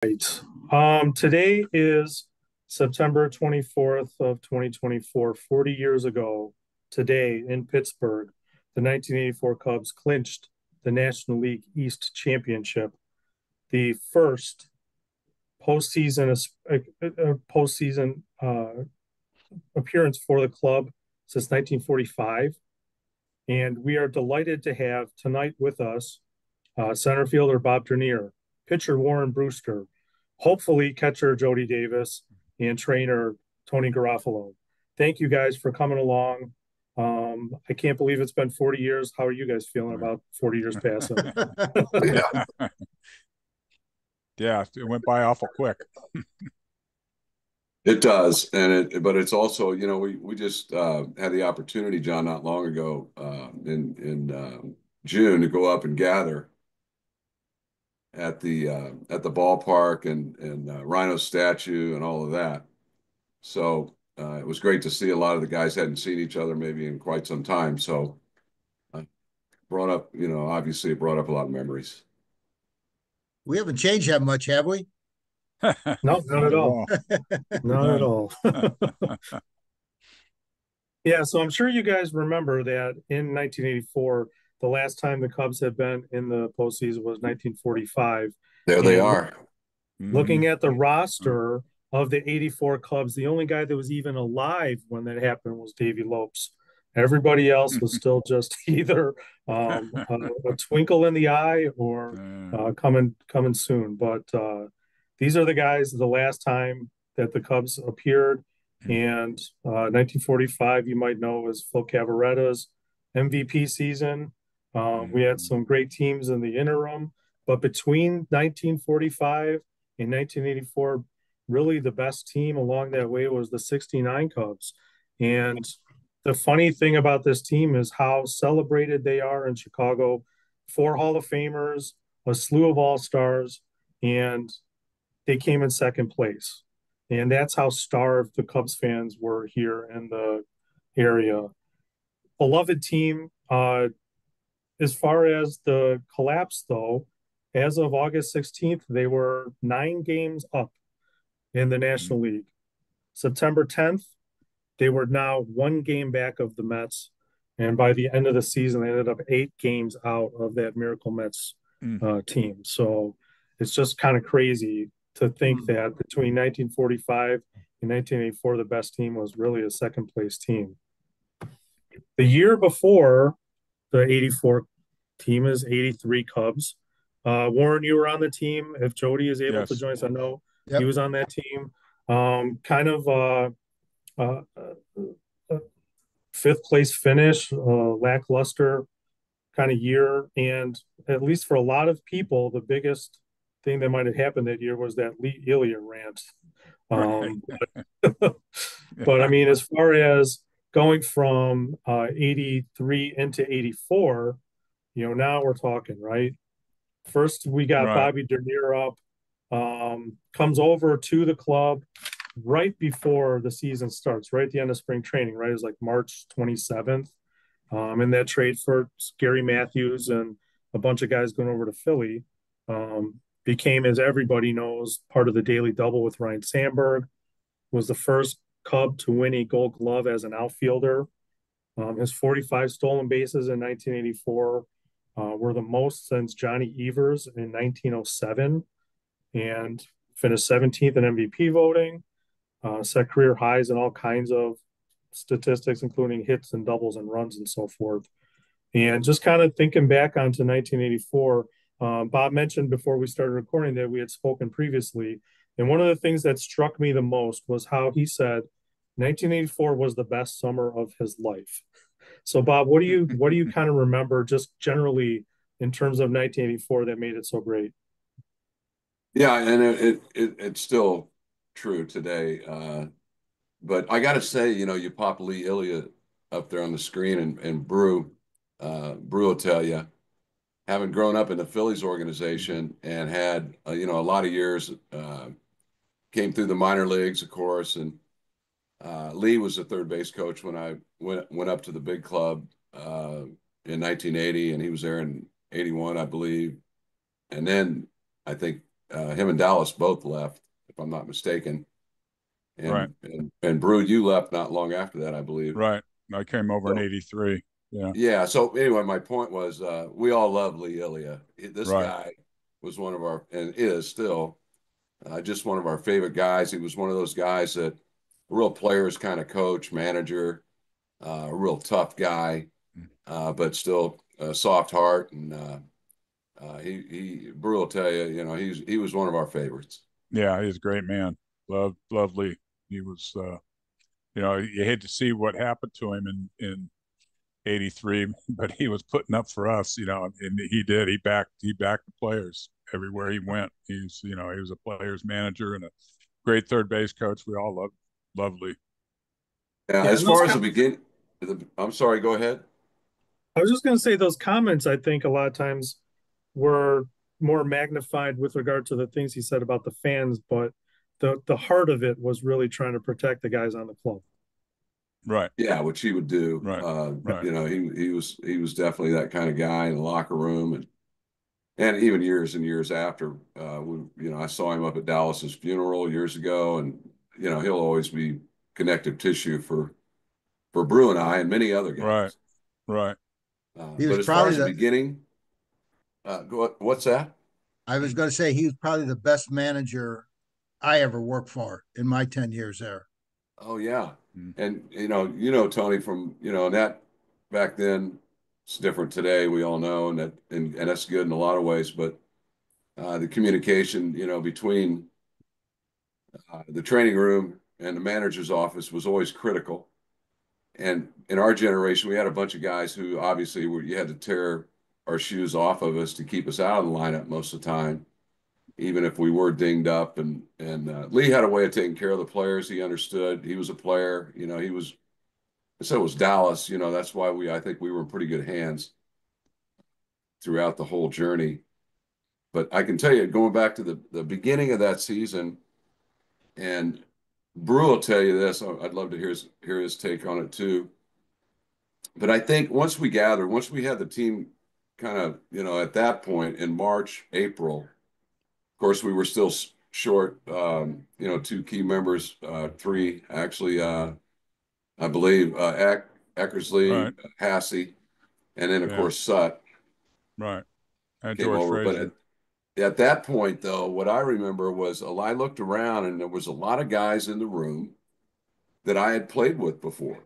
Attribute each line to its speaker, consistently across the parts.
Speaker 1: Right. Today is September 24th of 2024. 40 years ago today in Pittsburgh, the 1984 Cubs clinched the National League East Championship, the first postseason appearance for the club since 1945. And we are delighted to have tonight with us center fielder Bob Dernier, pitcher Warren Brusstar, hopefully catcher Jody Davis, and trainer Tony Garofalo. Thank you guys for coming along. I can't believe it's been 40 years. How are you guys feeling about 40 years passing?
Speaker 2: Yeah.
Speaker 3: Yeah, it went by awful quick.
Speaker 2: It does, but it's also, we just had the opportunity, John, not long ago, in June, to go up and gather at the ballpark and Rhino statue and all of that. So it was great to see. A lot of the guys hadn't seen each other maybe in quite some time. So brought up, obviously it brought up a lot of memories.
Speaker 4: We haven't changed that much, have we?
Speaker 1: No, not at all. Not at all. Yeah, so I'm sure you guys remember that in 1984, the last time the Cubs had been in the postseason was 1945.
Speaker 2: There they are.
Speaker 1: Looking at the roster of the 84 Cubs, the only guy that was even alive when that happened was Davey Lopes. Everybody else was still just either a twinkle in the eye or coming soon. But these are the guys the last time that the Cubs appeared. And 1945, you might know, was Phil Cavaretta's MVP season. We had some great teams in the interim. But between 1945 in 1984, really the best team along that way was the 69 Cubs. And the funny thing about this team is how celebrated they are in Chicago. 4 Hall of Famers, a slew of All-Stars, and they came in second place. And that's how starved the Cubs fans were here in the area. Beloved team. As far as the collapse, though, as of August 16th, they were 9 games up in the National League. September 10th, they were now 1 game back of the Mets. And by the end of the season, they ended up 8 games out of that Miracle Mets team. So it's just kind of crazy to think that between 1945 and 1984, the best team was really a second place team. The year before the 84 team is 83 Cubs. Warren, you were on the team. If Jody is able to join us, I know he was on that team. Kind of fifth place finish, lackluster kind of year. And at least for a lot of people, the biggest thing that might have happened that year was that Lee Elia rant. But I mean, as far as going from 83 into 84, now we're talking, right? First, we got Bobby Dernier up, comes over to the club right before the season starts, right at the end of spring training, right? It was like March 27th. In that trade for Gary Matthews and a bunch of guys going over to Philly, became, as everybody knows, part of the daily double with Ryne Sandberg, was the first Cub to win a Gold Glove as an outfielder. His 45 stolen bases in 1984 were the most since Johnny Evers in 1907, and finished 17th in MVP voting, set career highs in all kinds of statistics, including hits and doubles and runs and so forth. And just kind of thinking back onto 1984, Bob mentioned before we started recording that we had spoken previously. And one of the things that struck me the most was how he said 1984 was the best summer of his life. So, Bob, what do you kind of remember just generally in terms of 1984 that made it so great?
Speaker 2: Yeah, and it's still true today. But I got to say, you pop Lee Elia up there on the screen, and Brew will tell you, having grown up in the Phillies organization and had a lot of years, came through the minor leagues, of course, and Lee was the third base coach when I went up to the big club in 1980, and he was there in 81, I believe. And then I think him and Dallas both left, if I'm not mistaken.
Speaker 3: Right.
Speaker 2: And Brew, you left not long after that, I believe.
Speaker 3: Right. I came over in
Speaker 2: So,
Speaker 3: '83. Yeah.
Speaker 2: Yeah. So anyway, my point was we all love Lee Ilya. This
Speaker 3: Right.
Speaker 2: guy was one of our, and is still just one of our favorite guys. He was one of those guys that a real players kind of coach, manager, a real tough guy, but still a soft heart. And Brew will tell you, you know, he was one of our favorites.
Speaker 3: Yeah, he's a great man. Lovely. He was, you know, you hate to see what happened to him in '83, but he was putting up for us, you know, and he did. He backed the players everywhere he went. He's, you know, he was a players manager and a great third base coach. We all loved Lee.
Speaker 2: Yeah, as far as the beginning, I'm sorry, go ahead.
Speaker 1: I was just going to say those comments, I think a lot of times were more magnified with regard to the things he said about the fans, but the heart of it was really trying to protect the guys on the club.
Speaker 3: Right.
Speaker 2: Yeah, which he would do.
Speaker 3: Right. Right.
Speaker 2: You know, he was definitely that kind of guy in the locker room, and even years and years after. You know, I saw him up at Dallas's funeral years ago, and you know, he'll always be connective tissue for Brew and I and many other guys.
Speaker 3: Right.
Speaker 2: But as far as the beginning, what's that?
Speaker 4: I was going to say he was probably the best manager I ever worked for in my 10 years there.
Speaker 2: Oh yeah. And you know, Tony, from that back then, it's different today. We all know, and that's good in a lot of ways. But the communication, you know, between the training room and the manager's office was always critical. And in our generation, we had a bunch of guys who obviously you had to tear our shoes off of us to keep us out of the lineup most of the time, even if we were dinged up. And Lee had a way of taking care of the players. He understood. He was a player. You know, so was Dallas. You know, that's why I think we were in pretty good hands throughout the whole journey. But I can tell you, going back to the beginning of that season, and Brew will tell you this. I'd love to hear his take on it too. But I think once we had the team kind of, you know, at that point in March, April, of course, we were still short, you know, two key members, three actually, I believe, Eckersley,
Speaker 3: Right.
Speaker 2: Hassey, and then of course Sutt.
Speaker 3: Right. And
Speaker 2: came
Speaker 3: George
Speaker 2: over.
Speaker 3: Frazier.
Speaker 2: But at that point, though, what I remember was I looked around and there was a lot of guys in the room that I had played with before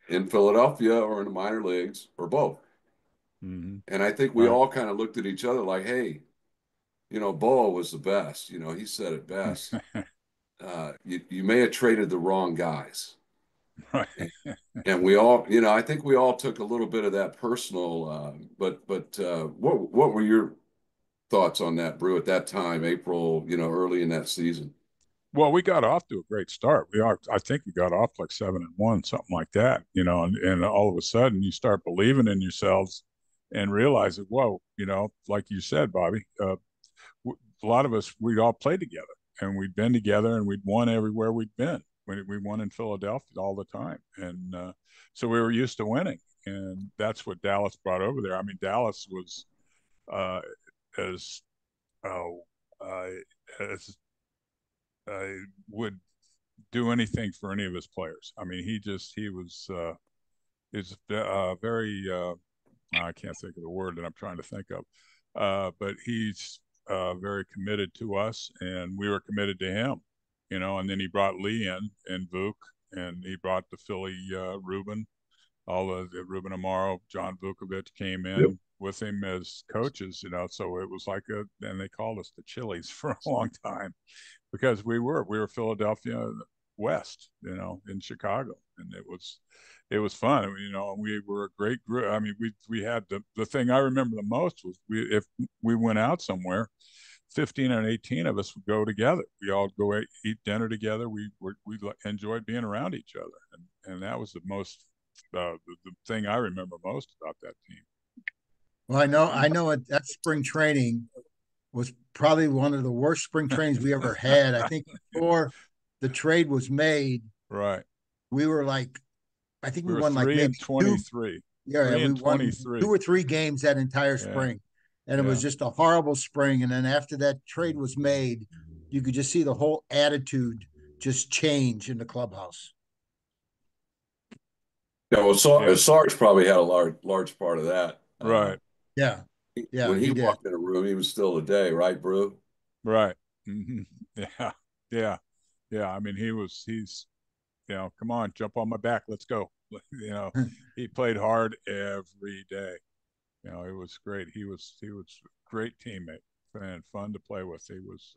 Speaker 2: in Philadelphia or in the minor leagues or both.
Speaker 3: Mm-hmm.
Speaker 2: And I think we all kind of looked at each other like, hey, you know, Boa was the best. You know, he said it best. You may have traded the wrong guys.
Speaker 3: Right.
Speaker 2: And we all, you know, I think we all took a little bit of that personal. But what were your thoughts on that, Brew, at that time, April, you know, early in that season?
Speaker 3: Well, we got off to a great start. I think we got off like 7-1, something like that, you know, and all of a sudden you start believing in yourselves and realizing, whoa, you know, like you said, Bobby, a lot of us, we'd all played together and we'd been together and we'd won everywhere we'd been. We won in Philadelphia all the time. And so we were used to winning. And that's what Dallas brought over there. I mean, Dallas was as would do anything for any of his players. I mean, he was very I can't think of the word that I'm trying to think of, but he's very committed to us, and we were committed to him. You know, and then he brought Lee in and Vuk, and he brought the Philly Ruben, all the Ruben Amaro, John Vukovic came in with him as coaches. You know, so it was like and they called us the Chili's for a long time. Because we were Philadelphia West, you know, in Chicago, and it was fun. I mean, you know, we were a great group. I mean, we had the thing I remember the most was if we went out somewhere, 15 and 18 of us would go together. We all go eat dinner together. We enjoyed being around each other, and that was the most the thing I remember most about that team.
Speaker 4: Well, I know that spring training was probably one of the worst spring trainings we ever had. I think before the trade was made,
Speaker 3: right,
Speaker 4: we were like, I think we won like
Speaker 3: 3
Speaker 4: maybe
Speaker 3: and 23.
Speaker 4: Yeah, we won
Speaker 3: 23.
Speaker 4: 2 or 3 games that entire spring. and it was just a horrible spring. And then after that trade was made, you could just see the whole attitude just change in the clubhouse.
Speaker 2: Yeah, well, Sarge probably had a large part of that.
Speaker 3: Right.
Speaker 4: Yeah.
Speaker 2: When he walked in a room, he was still a day, right, Brew?
Speaker 3: Right. Mm-hmm. Yeah. I mean, he's, come on, jump on my back. Let's go. He played hard every day. It was great. He was a great teammate and fun to play with. He was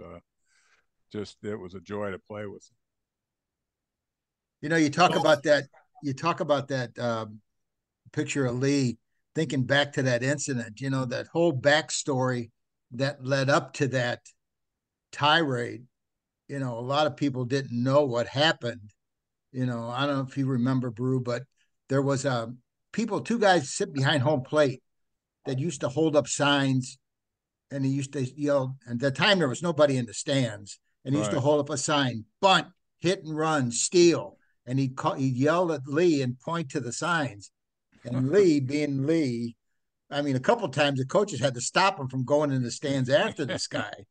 Speaker 3: it was a joy to play with.
Speaker 4: You talk about that picture of Lee, thinking back to that incident, that whole backstory that led up to that tirade. A lot of people didn't know what happened. I don't know if you remember, Brew, but there was two guys sit behind home plate that used to hold up signs, and he used to yell. And at the time, there was nobody in the stands, and he used to hold up a sign: bunt, hit and run, steal. And he'd yell at Lee and point to the signs. And Lee, being Lee, I mean, a couple of times the coaches had to stop him from going in the stands after this guy.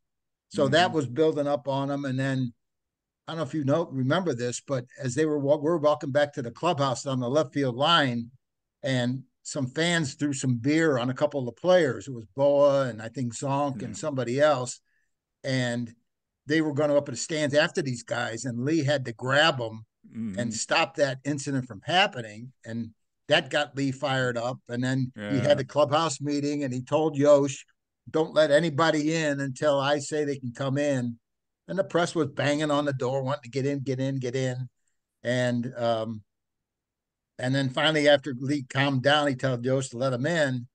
Speaker 4: So that was building up on him. And then I don't know if you remember this, but as we were walking back to the clubhouse on the left field line, and some fans threw some beer on a couple of the players. It was Boa and I think Zonk and somebody else. And they were going up in the stands after these guys, and Lee had to grab them and stop that incident from happening. And that got Lee fired up. And then he had the clubhouse meeting, and he told Yosh, don't let anybody in until I say they can come in. And the press was banging on the door, wanting to get in. And then finally, after Lee calmed down, he told Yosh to let him in,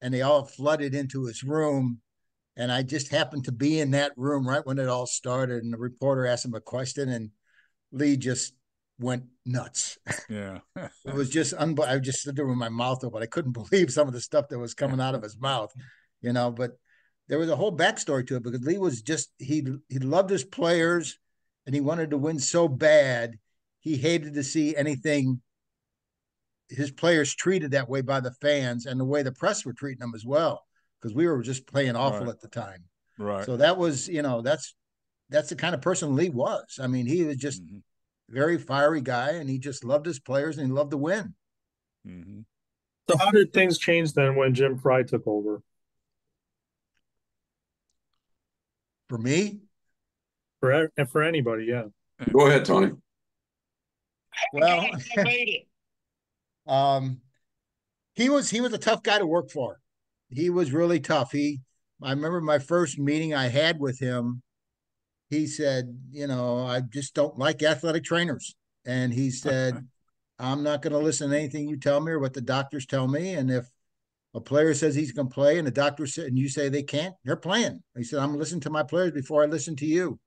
Speaker 4: and they all flooded into his room. And I just happened to be in that room right when it all started. And the reporter asked him a question, and Lee just went nuts.
Speaker 3: Yeah.
Speaker 4: It was just I just stood there with my mouth open. I couldn't believe some of the stuff that was coming out of his mouth, but there was a whole backstory to it, because Lee was he loved his players, and he wanted to win so bad. He hated to see his players treated that way by the fans, and the way the press were treating them as well, because we were just playing awful at the time.
Speaker 3: Right.
Speaker 4: So that was, that's the kind of person Lee was. I mean, he was just very fiery guy, and he just loved his players, and he loved to win.
Speaker 1: So how did things change then when Jim Fry took over?
Speaker 4: For me?
Speaker 1: For anybody, yeah.
Speaker 2: Go ahead, Tony.
Speaker 4: Well, he was a tough guy to work for. He was really tough. I remember my first meeting I had with him. He said, I just don't like athletic trainers. And he said, I'm not going to listen to anything you tell me or what the doctors tell me. And if a player says he's going to play and the doctor said, and you say they can't, they're playing. He said, I'm listening to my players before I listen to you.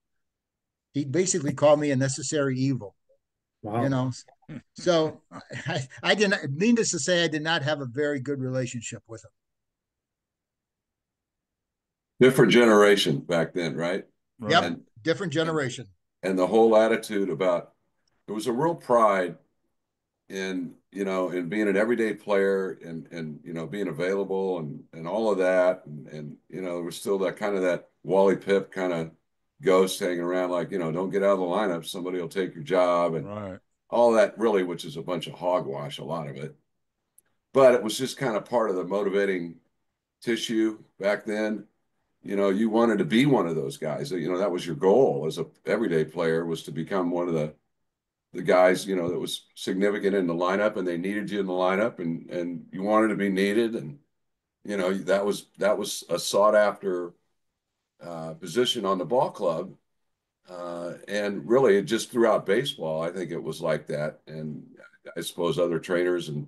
Speaker 4: He basically called me a necessary evil.
Speaker 1: Wow.
Speaker 4: So I didn't, needless to say, I did not have a very good relationship with him.
Speaker 2: Different generation back then, right?
Speaker 4: Yep, different generation.
Speaker 2: And the whole attitude about, it was a real pride in being an everyday player, and being available and all of that, and there was still that Wally Pipp kind of ghost hanging around, like, don't get out of the lineup, somebody will take your job, and all that, really, which is a bunch of hogwash, a lot of it. But it was just kind of part of the motivating tissue back then. You wanted to be one of those guys. That was your goal as a everyday player, was to become one of the guys, that was significant in the lineup, and they needed you in the lineup, and you wanted to be needed. And, that was a sought after position on the ball club. And really, just throughout baseball, I think it was like that. And I suppose other trainers and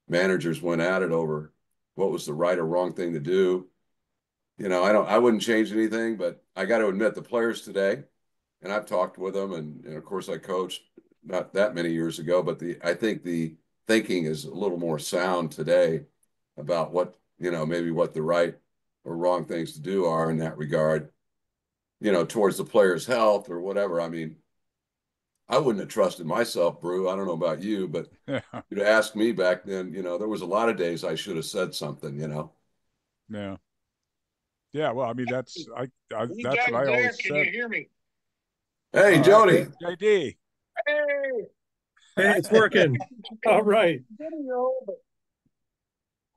Speaker 2: managers went at it over what was the right or wrong thing to do. I wouldn't change anything, but I got to admit, the players today, and I've talked with them, and of course I coached not that many years ago, but I think the thinking is a little more sound today about what, maybe what the right or wrong things to do are in that regard, towards the player's health or whatever. I mean, I wouldn't have trusted myself, Brew. I don't know about you, but you'd ask me back then, there was a lot of days I should have said something,
Speaker 3: Yeah. Yeah, well, I mean, that's
Speaker 5: You
Speaker 3: that's
Speaker 5: guys
Speaker 3: what I
Speaker 5: there?
Speaker 3: always
Speaker 5: Can
Speaker 3: said.
Speaker 5: you hear me?
Speaker 2: Hey,
Speaker 3: All right,
Speaker 2: Jody.
Speaker 3: JD.
Speaker 5: Hey,
Speaker 1: Hey, it's working. All right.
Speaker 5: video, but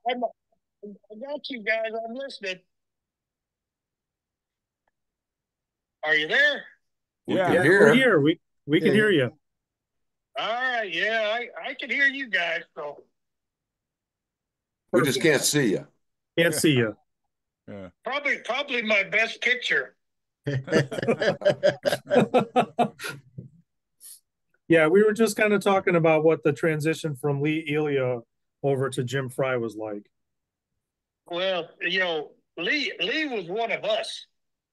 Speaker 5: I got you guys. I'm listening. Are you there?
Speaker 2: We
Speaker 3: Yeah.
Speaker 2: can
Speaker 1: Yeah,
Speaker 2: hear.
Speaker 1: we're here. We can hear you.
Speaker 5: All right. Yeah, I can hear you guys. So
Speaker 2: We just can't see you.
Speaker 1: Can't see you.
Speaker 3: Yeah.
Speaker 5: probably my best picture.
Speaker 1: Yeah, we were just kind of talking about what the transition from Lee Elia over to Jim Fry was like.
Speaker 5: Well, Lee was one of us.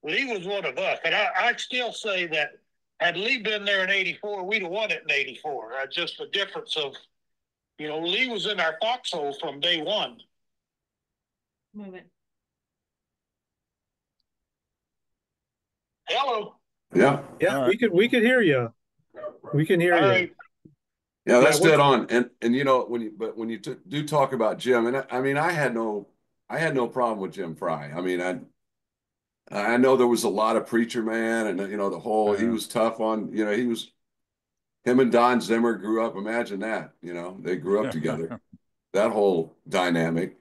Speaker 5: Lee was one of us, and I still say that had Lee been there in '84, we'd have won it in '84. Just the difference of, Lee was in our foxhole from day one. Move it. Hello.
Speaker 2: Yeah.
Speaker 1: Yeah,
Speaker 3: Right.
Speaker 1: we could hear you. We can hear
Speaker 5: All
Speaker 1: you.
Speaker 5: right.
Speaker 2: Yeah, that's dead on. And when you do talk about Jim, and I mean, I had no problem with Jim Fry. I mean, I know there was a lot of preacher man, and the whole he was tough on. Him and Don Zimmer grew up. Imagine that. They grew up together. That whole dynamic.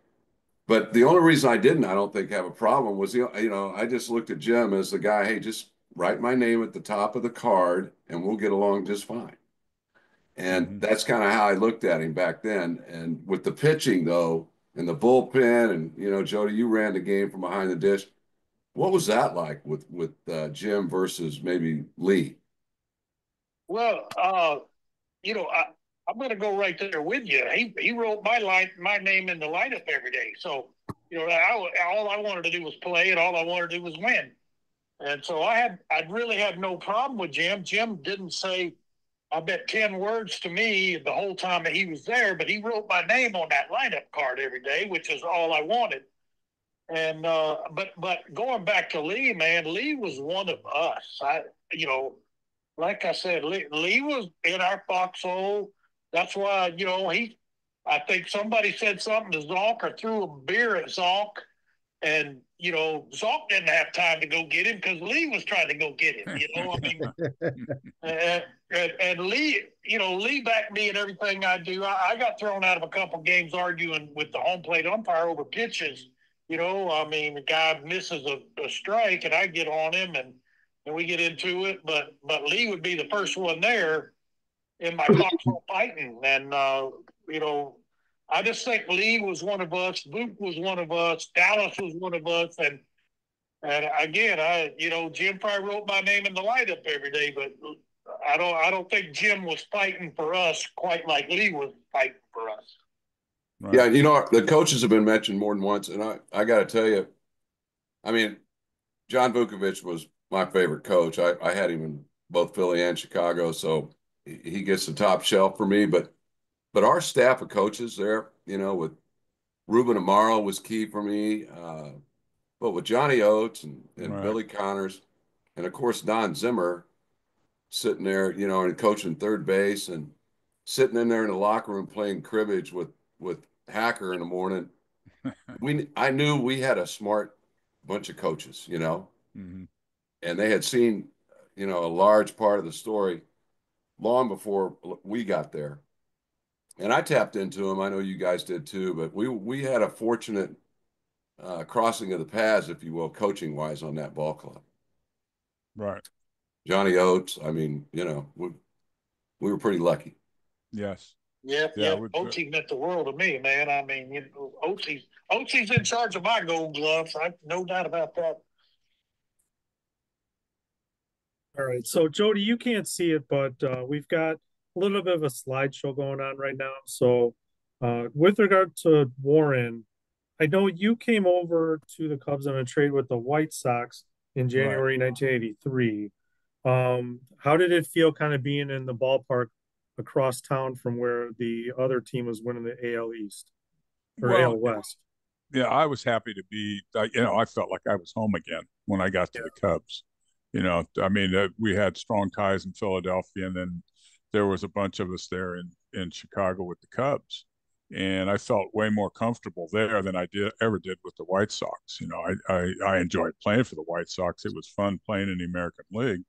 Speaker 2: But the only reason I don't think have a problem was I just looked at Jim as the guy. Hey, just write my name at the top of the card, and we'll get along just fine. And that's kind of how I looked at him back then. And with the pitching, though, and the bullpen, and Jody, you ran the game from behind the dish. What was that like with Jim versus maybe Lee?
Speaker 5: Well, I'm going to go right there with you. He wrote my name in the lineup every day. So, all I wanted to do was play, and all I wanted to do was win. And so I really had no problem with Jim. Jim didn't say, I bet 10 words to me the whole time that he was there, but he wrote my name on that lineup card every day, which is all I wanted. And but going back to Lee, man, Lee was one of us. Like I said, Lee was in our foxhole. That's why, I think somebody said something to Zonk or threw a beer at Zonk. And, Zonk didn't have time to go get him because Lee was trying to go get him, I mean, and Lee, Lee backed me in everything I do. I got thrown out of a couple games arguing with the home plate umpire over pitches. I mean, the guy misses a strike and I get on him and we get into it. But Lee would be the first one there in my foxhole fighting. And, I just think Lee was one of us. Luke was one of us. Dallas was one of us. And again, Jim Fry wrote my name in the lineup every day, but I don't think Jim was fighting for us quite like Lee was fighting for us.
Speaker 2: Right. Yeah, the coaches have been mentioned more than once, and I got to tell you, I mean, John Vukovich was my favorite coach. I had him in both Philly and Chicago, so he gets the top shelf for me. But our staff of coaches there, with Ruben Amaro was key for me. But with Johnny Oates and Billy Connors, and of course Don Zimmer sitting there, and coaching third base and sitting in there in the locker room playing cribbage with Hacker in the morning. I knew we had a smart bunch of coaches, and they had seen, a large part of the story long before we got there. And I tapped into them. I know you guys did too, but we had a fortunate crossing of the paths, if you will, coaching wise on that ball club.
Speaker 3: Right.
Speaker 5: Johnny
Speaker 2: Oates. I mean, we were pretty lucky.
Speaker 3: Yes.
Speaker 5: Yeah. Oatesy meant the world to me, man. I mean, Oatsy's in charge of my Gold Gloves. No doubt about that.
Speaker 1: All right. So, Jody, you can't see it, but we've got a little bit of a slideshow going on right now. So, with regard to Warren, I know you came over to the Cubs on a trade with the White Sox in January 1983. How did it feel kind of being in the ballpark across town from where the other team was winning the AL East or AL West?
Speaker 3: Yeah, I was happy to be, I felt like I was home again when I got to the Cubs. I mean, we had strong ties in Philadelphia, and then there was a bunch of us there in Chicago with the Cubs. And I felt way more comfortable there than I ever did with the White Sox. You know, I enjoyed playing for the White Sox. It was fun playing in the American League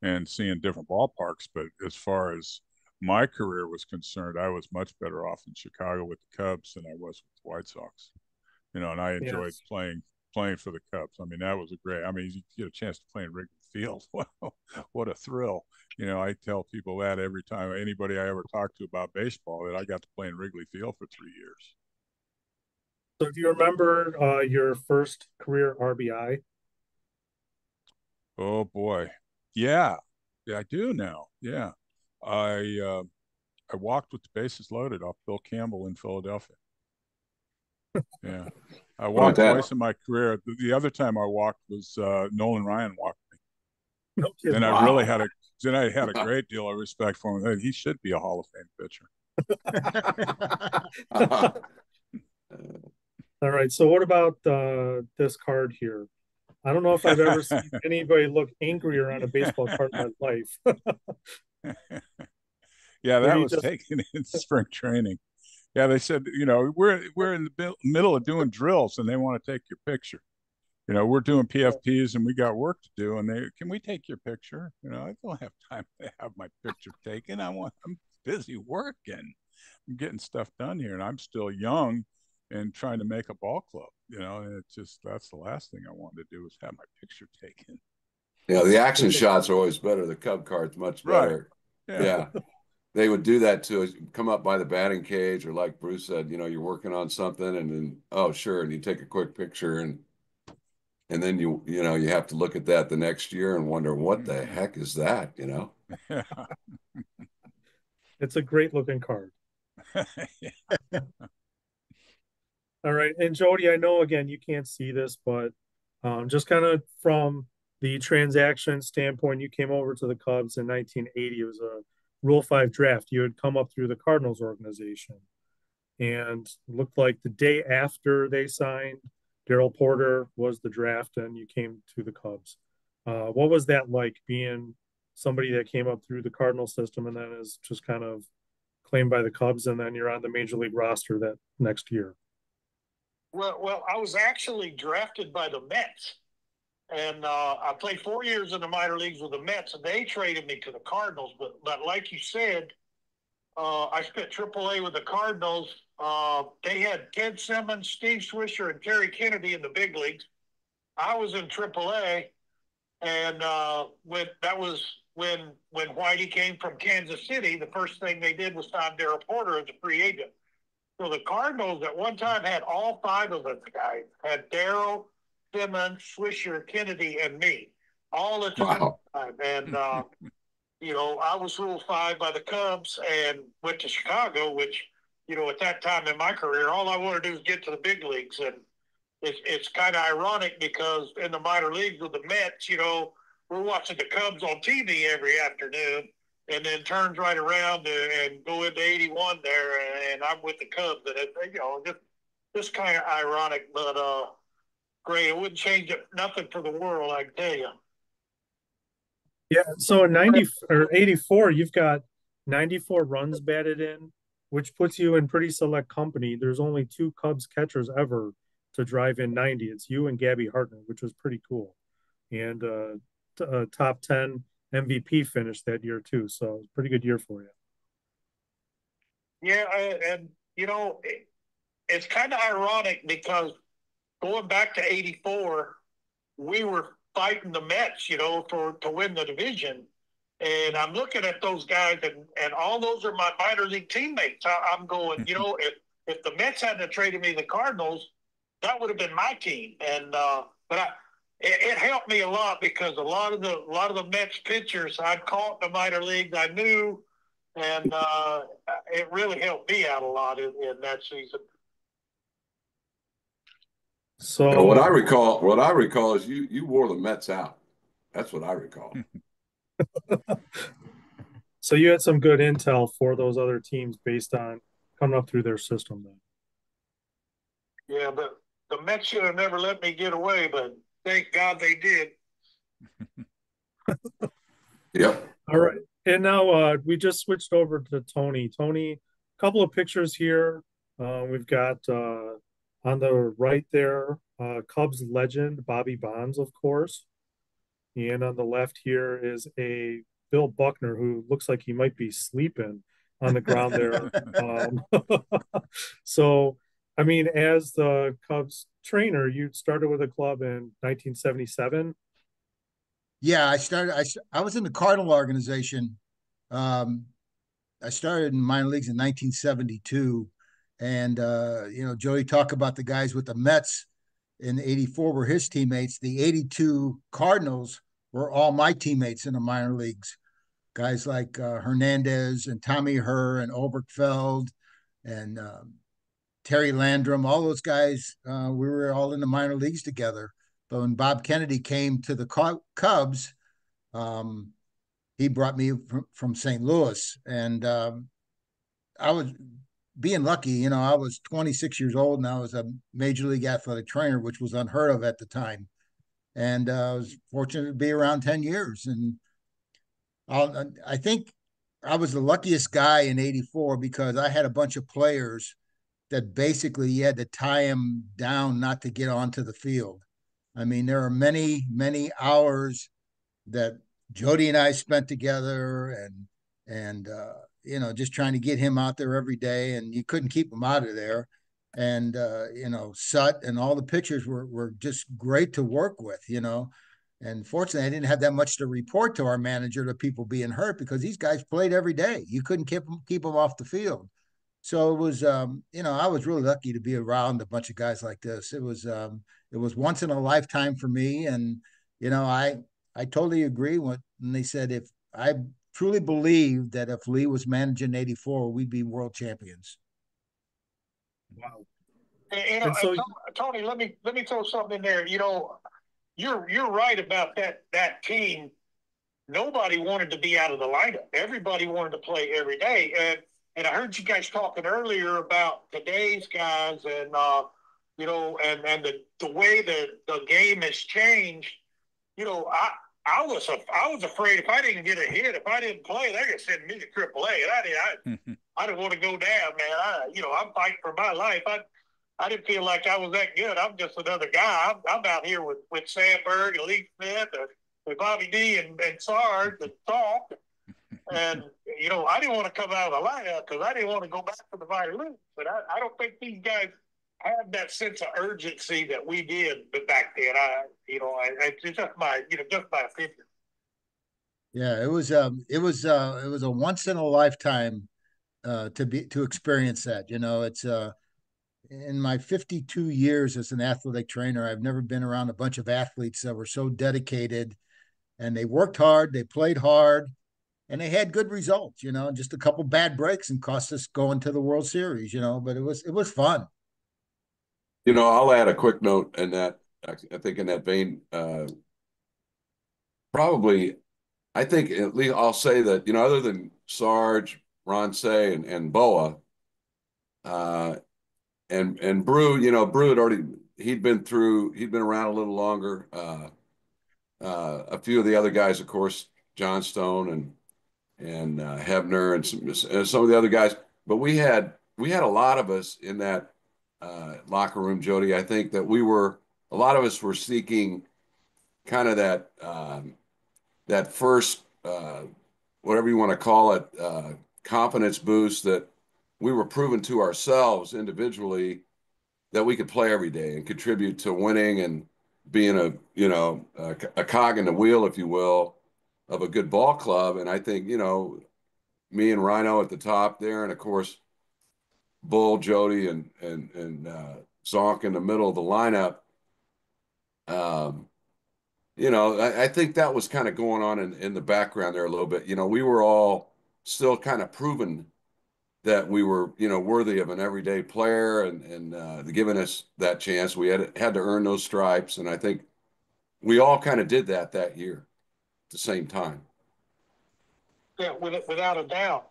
Speaker 3: and seeing different ballparks. But as far as my career was concerned, I was much better off in Chicago with the Cubs than I was with the White Sox. You know, and I enjoyed playing for the Cubs. I mean, that was a great. I mean, you get a chance to play in Wrigley Field. Wow, what a thrill! You know, I tell people that every time anybody I ever talk to about baseball that I got to play in Wrigley Field for 3 years.
Speaker 1: So, do you remember your first career RBI?
Speaker 3: Oh boy, yeah, I do now. Yeah, I I walked with the bases loaded off Bill Campbell in Philadelphia. Yeah, I walked twice in my career. The other time I walked was Nolan Ryan walked me.
Speaker 1: No kidding.
Speaker 3: And I really had a great deal of respect for him. He should be a Hall of Fame pitcher.
Speaker 1: All right. So what about this card here? I don't know if I've ever seen anybody look angrier on a baseball card in my life.
Speaker 3: Yeah, that was taken in spring training. Yeah, they said, you know, we're in the middle of doing drills and they want to take your picture. You know, we're doing PFPs and we got work to do. And can we take your picture? You know, I don't have time to have my picture taken. I'm busy working. I'm getting stuff done here, and I'm still young and trying to make a ball club. You know, and it's just that's the last thing I wanted to do is have my picture taken.
Speaker 2: Yeah, the action shots are always better. The Cub card's much better. Right. Yeah. They would do that to us, come up by the batting cage, or like Bruce said, you know, you're working on something, and then oh sure, and you take a quick picture, and then you know you have to look at that the next year and wonder what the heck is that, you know?
Speaker 3: Yeah.
Speaker 1: It's a great looking card. All right, and Jody, I know again you can't see this, but just kind of from the transaction standpoint, you came over to the Cubs in 1980. It was a Rule 5 draft. You had come up through the Cardinals organization, and it looked like the day after they signed, Darrell Porter was the draft, and you came to the Cubs. What was that like, being somebody that came up through the Cardinal system and then is just kind of claimed by the Cubs, and then you're on the major league roster that next year?
Speaker 5: Well, I was actually drafted by the Mets. And I played 4 years in the minor leagues with the Mets, and they traded me to the Cardinals. But like you said, I spent AAA with the Cardinals. They had Ted Simmons, Steve Swisher, and Terry Kennedy in the big leagues. I was in AAA, and when Whitey came from Kansas City, the first thing they did was sign Darrell Porter as a free agent. So the Cardinals at one time had all 5 of us guys. Had Darrell, Simmons, Swisher, Kennedy, and me, all at the same time. And, you know, I was Rule 5 by the Cubs and went to Chicago, which, you know, at that time in my career, all I wanted to do was get to the big leagues. And it's kind of ironic because in the minor leagues with the Mets, you know, we're watching the Cubs on TV every afternoon, and then turns right around and go into 81 there, and I'm with the Cubs. And, you know, just kind of ironic, but great. It wouldn't change nothing for the world, I can tell you.
Speaker 1: Yeah, so in 90 or 84, you've got 94 runs batted in, which puts you in pretty select company. There's only 2 Cubs catchers ever to drive in 90. It's you and Gabby Hartner, which was pretty cool. And top 10 MVP finish that year too. So it's a pretty good year for you.
Speaker 5: Yeah, and you know, it's kind of ironic because going back to 84, we were fighting the Mets, you know, to win the division. And I'm looking at those guys, and all those are my minor league teammates. I'm going, you know, if the Mets hadn't traded me the Cardinals, that would have been my team. And but it helped me a lot because a lot of the Mets pitchers I'd caught in the minor leagues, I knew, and it really helped me out a lot in that season.
Speaker 2: So what I recall is you wore the Mets out. That's what I recall.
Speaker 1: So you had some good intel for those other teams based on coming up through their system then.
Speaker 5: Yeah, but the Mets should have never let me get away, but thank God they did.
Speaker 2: Yep.
Speaker 1: All right. And now we just switched over to Tony. Tony, a couple of pictures here. We've got on the right there, Cubs legend Bobby Bonds, of course. And on the left here is a Bill Buckner who looks like he might be sleeping on the ground there. So, I mean, as the Cubs trainer, you started with a club in 1977.
Speaker 4: Yeah, I was in the Cardinal organization. Um, I started in minor leagues in 1972. And, Joey talked about the guys with the Mets in '84 were his teammates. The '82 Cardinals were all my teammates in the minor leagues. Guys like Hernandez and Tommy Herr and Oberkfeld and Terry Landrum, all those guys, we were all in the minor leagues together. But when Bob Kennedy came to the Cubs, um, he brought me from St. Louis. And I was being lucky, I was 26 years old and I was a major league athletic trainer, which was unheard of at the time. And I was fortunate to be around 10 years. And I think I was the luckiest guy in '84 because I had a bunch of players that basically you had to tie them down not to get onto the field. I mean, there are many, many hours that Jody and I spent together and just trying to get him out there every day, and you couldn't keep him out of there. And Sut and all the pitchers were just great to work with. And fortunately, I didn't have that much to report to our manager to people being hurt because these guys played every day. You couldn't keep them off the field. So it was, I was really lucky to be around a bunch of guys like this. It was once in a lifetime for me. And, I totally agree when they said, if I truly believe that if Lee was managing '84, we'd be world champions.
Speaker 1: Wow.
Speaker 5: And so, Tony, let me throw something in there. You're right about that team. Nobody wanted to be out of the lineup. Everybody wanted to play every day. And I heard you guys talking earlier about today's guys and and the way the game has changed. I was afraid if I didn't get a hit, if I didn't play, they're gonna send me to AAA, and I didn't want to go down, man. I'm fighting for my life. I didn't feel like I was that good. I'm just another guy. I'm out here with Sandberg and Lee Smith and with Bobby D and Sarge and Salk. And, I didn't want to come out of the lineup because I didn't want to go back to the minor league. But I don't think these guys have that sense of urgency that we did back then. It's just my opinion.
Speaker 4: Yeah, it was a once in a lifetime to experience that. It's in my 52 years as an athletic trainer, I've never been around a bunch of athletes that were so dedicated and they worked hard, they played hard, and they had good results, just a couple bad breaks and cost us going to the World Series, but it was fun.
Speaker 2: I'll add a quick note in that. I think in that vein, probably, I think at least I'll say that, other than Sarge, Ronce, and Boa, and Brew, Brew he'd been around a little longer. A few of the other guys, of course, John Stone and Hebner and some of the other guys, but we had a lot of us in that locker room, Jody. I think that a lot of us were seeking kind of that first, whatever you want to call it, confidence boost that we were proving to ourselves individually that we could play every day and contribute to winning and being a cog in the wheel, if you will, of a good ball club. And I think, me and Rhino at the top there, and of course, Bull, Jody, and Zonk in the middle of the lineup. I think that was kind of going on in the background there a little bit. We were all still kind of proving that we were, worthy of an everyday player and giving us that chance. We had to earn those stripes. And I think we all kind of did that year at the same time.
Speaker 5: Yeah, without a doubt.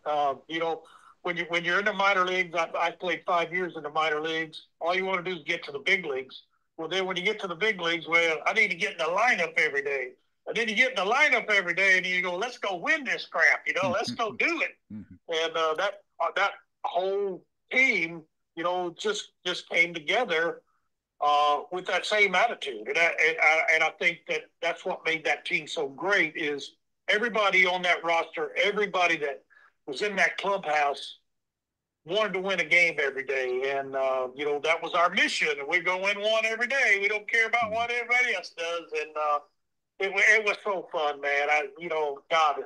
Speaker 5: When you're in the minor leagues, I played 5 years in the minor leagues. All you want to do is get to the big leagues. Well, then when you get to the big leagues, well, I need to get in the lineup every day. And then you get in the lineup every day, and you go, let's go win this crap. Let's go do it. And that whole team, just came together with that same attitude. And I think that's what made that team so great is everybody on that roster, everybody that was in that clubhouse wanted to win a game every day. And, that was our mission. We're going to win one every day. We don't care about what everybody else does. And it was so fun, man. God,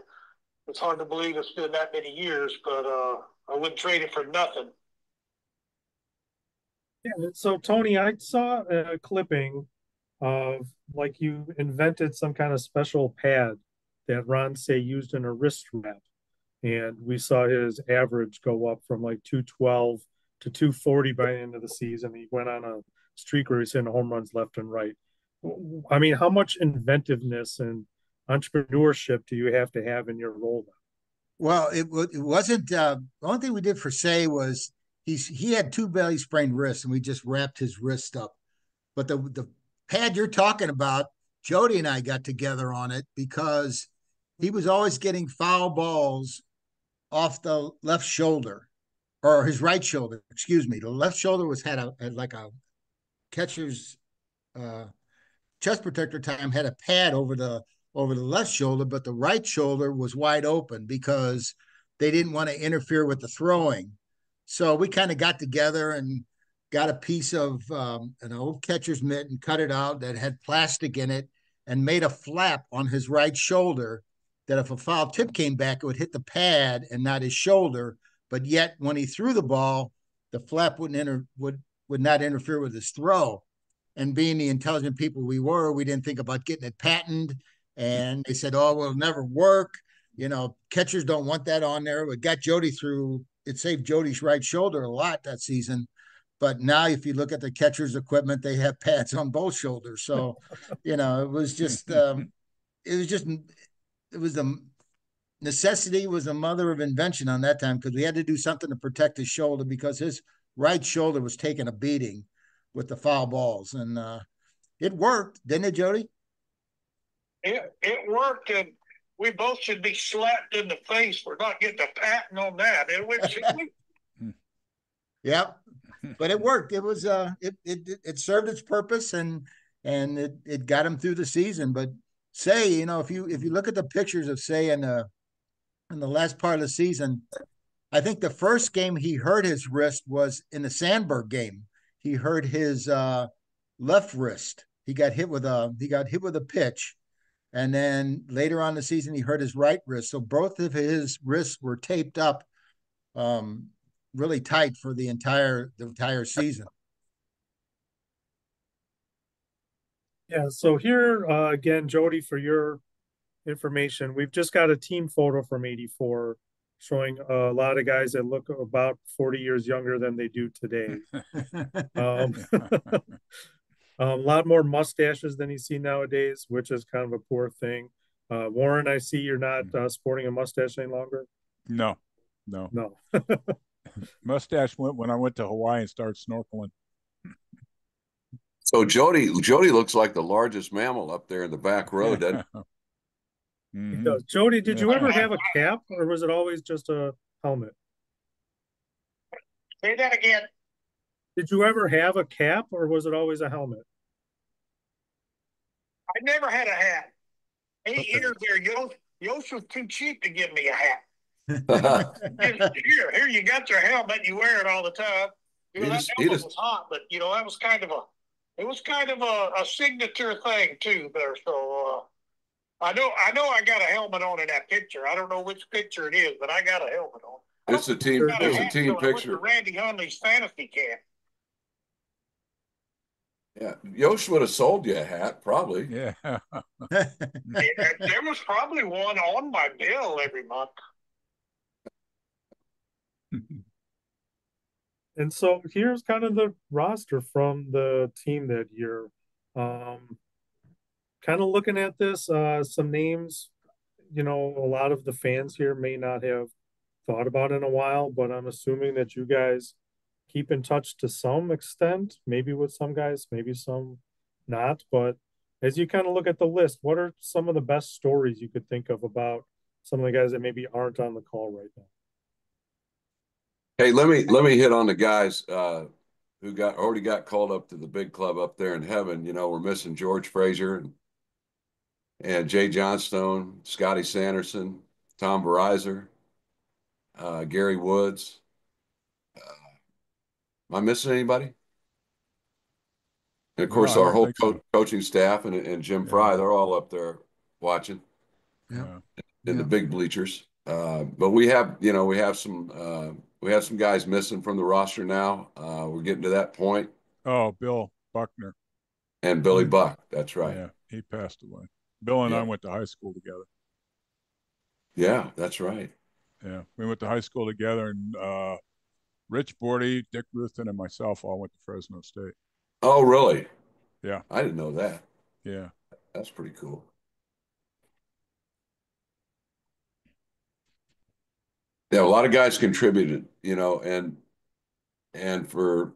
Speaker 5: it's hard to believe it's been that many years, but I wouldn't trade it for nothing.
Speaker 1: Yeah, so Tony, I saw a clipping of like you invented some kind of special pad that Ron Say used in a wrist wrap. And we saw his average go up from like 212 to 240 by the end of the season. He went on a streak where he's hitting home runs left and right. I mean, how much inventiveness and entrepreneurship do you have to have in your role now?
Speaker 4: Well, it wasn't the only thing we did for Say was he had two belly sprained wrists, and we just wrapped his wrist up. But the pad you're talking about, Jody and I got together on it because he was always getting foul balls off the left shoulder or his right shoulder. Excuse me. The left shoulder had like a catcher's chest protector time, had a pad over the left shoulder, but the right shoulder was wide open because they didn't want to interfere with the throwing. So we kind of got together and got a piece of an old catcher's mitt and cut it out that had plastic in it and made a flap on his right shoulder that if a foul tip came back, it would hit the pad and not his shoulder. But yet when he threw the ball, the flap would not interfere with his throw. And being the intelligent people we were, we didn't think about getting it patented. And they said, oh, well, it'll never work. Catchers don't want that on there. It got Jody through. It saved Jody's right shoulder a lot that season. But now if you look at the catcher's equipment, they have pads on both shoulders. So, it was just, the necessity was the mother of invention on that time because we had to do something to protect his shoulder because his right shoulder was taking a beating with the foul balls. And it worked, didn't it, Jody?
Speaker 5: It worked, and we both should be slapped in the face for not getting a patent on that.
Speaker 4: Yep, but it worked. It was it served its purpose, and it got him through the season. But Say, if you look at the pictures of Say in the last part of the season, I think the first game he hurt his wrist was in the Sandberg game. He hurt his left wrist. He got hit with a pitch. And then later on in the season, he hurt his right wrist. So both of his wrists were taped up really tight for the entire season.
Speaker 1: Yeah, so here again, Jody, for your information, we've just got a team photo from '84 showing a lot of guys that look about 40 years younger than they do today. A lot more mustaches than you see nowadays, which is kind of a poor thing. Warren, I see you're not sporting a mustache any longer.
Speaker 3: No. Mustache went when I went to Hawaii and started snorkeling.
Speaker 2: So Jody looks like the largest mammal up there in the back row, doesn't
Speaker 1: he? Jody, did you ever have a cap, or was it always just a helmet?
Speaker 5: Say that again.
Speaker 1: Did you ever have a cap, or was it always a helmet?
Speaker 5: I never had a hat. 8 years there, Yosh was too cheap to give me a hat. Here, you got your helmet. You wear it all the time. That helmet was hot, but that was kind of a signature thing too there. So I know I got a helmet on in that picture. I don't know which picture it is, but I got a helmet on.
Speaker 2: It's a team picture.
Speaker 5: I went to Randy Hundley's fantasy camp.
Speaker 2: Yeah, Yosh would have sold you a hat, probably.
Speaker 3: Yeah.
Speaker 5: There was probably one on my bill every month.
Speaker 1: And so here's kind of the roster from the team that year. Kind of looking at this, some names, a lot of the fans here may not have thought about in a while, but I'm assuming that you guys keep in touch to some extent, maybe with some guys, maybe some not. But as you kind of look at the list, what are some of the best stories you could think of about some of the guys that maybe aren't on the call right now?
Speaker 2: Hey, let me hit on the guys who already got called up to the big club up there in heaven. You know, we're missing George Frazier and Jay Johnstone, Scotty Sanderson, Tom Verizon, Gary Woods. Am I missing anybody? And of
Speaker 3: No,
Speaker 2: course,
Speaker 3: I
Speaker 2: our
Speaker 3: don't
Speaker 2: whole
Speaker 3: think so.
Speaker 2: coaching staff and Jim Fry, they're all up there watching
Speaker 3: Yeah.
Speaker 2: in the big bleachers. But we have, you know, we have some guys missing from the roster now. We're getting to that point.
Speaker 3: Oh, Bill Buckner.
Speaker 2: And Billy Buck, that's right.
Speaker 3: Yeah, he passed away. Bill and I went to high school together.
Speaker 2: Yeah, that's right.
Speaker 3: Yeah, we went to high school together, and Rich Bordy, Dick Ruthen, and myself all went to Fresno State.
Speaker 2: Oh, really?
Speaker 3: Yeah.
Speaker 2: I didn't know that.
Speaker 3: Yeah.
Speaker 2: That's pretty cool. Yeah, a lot of guys contributed, you know, and for,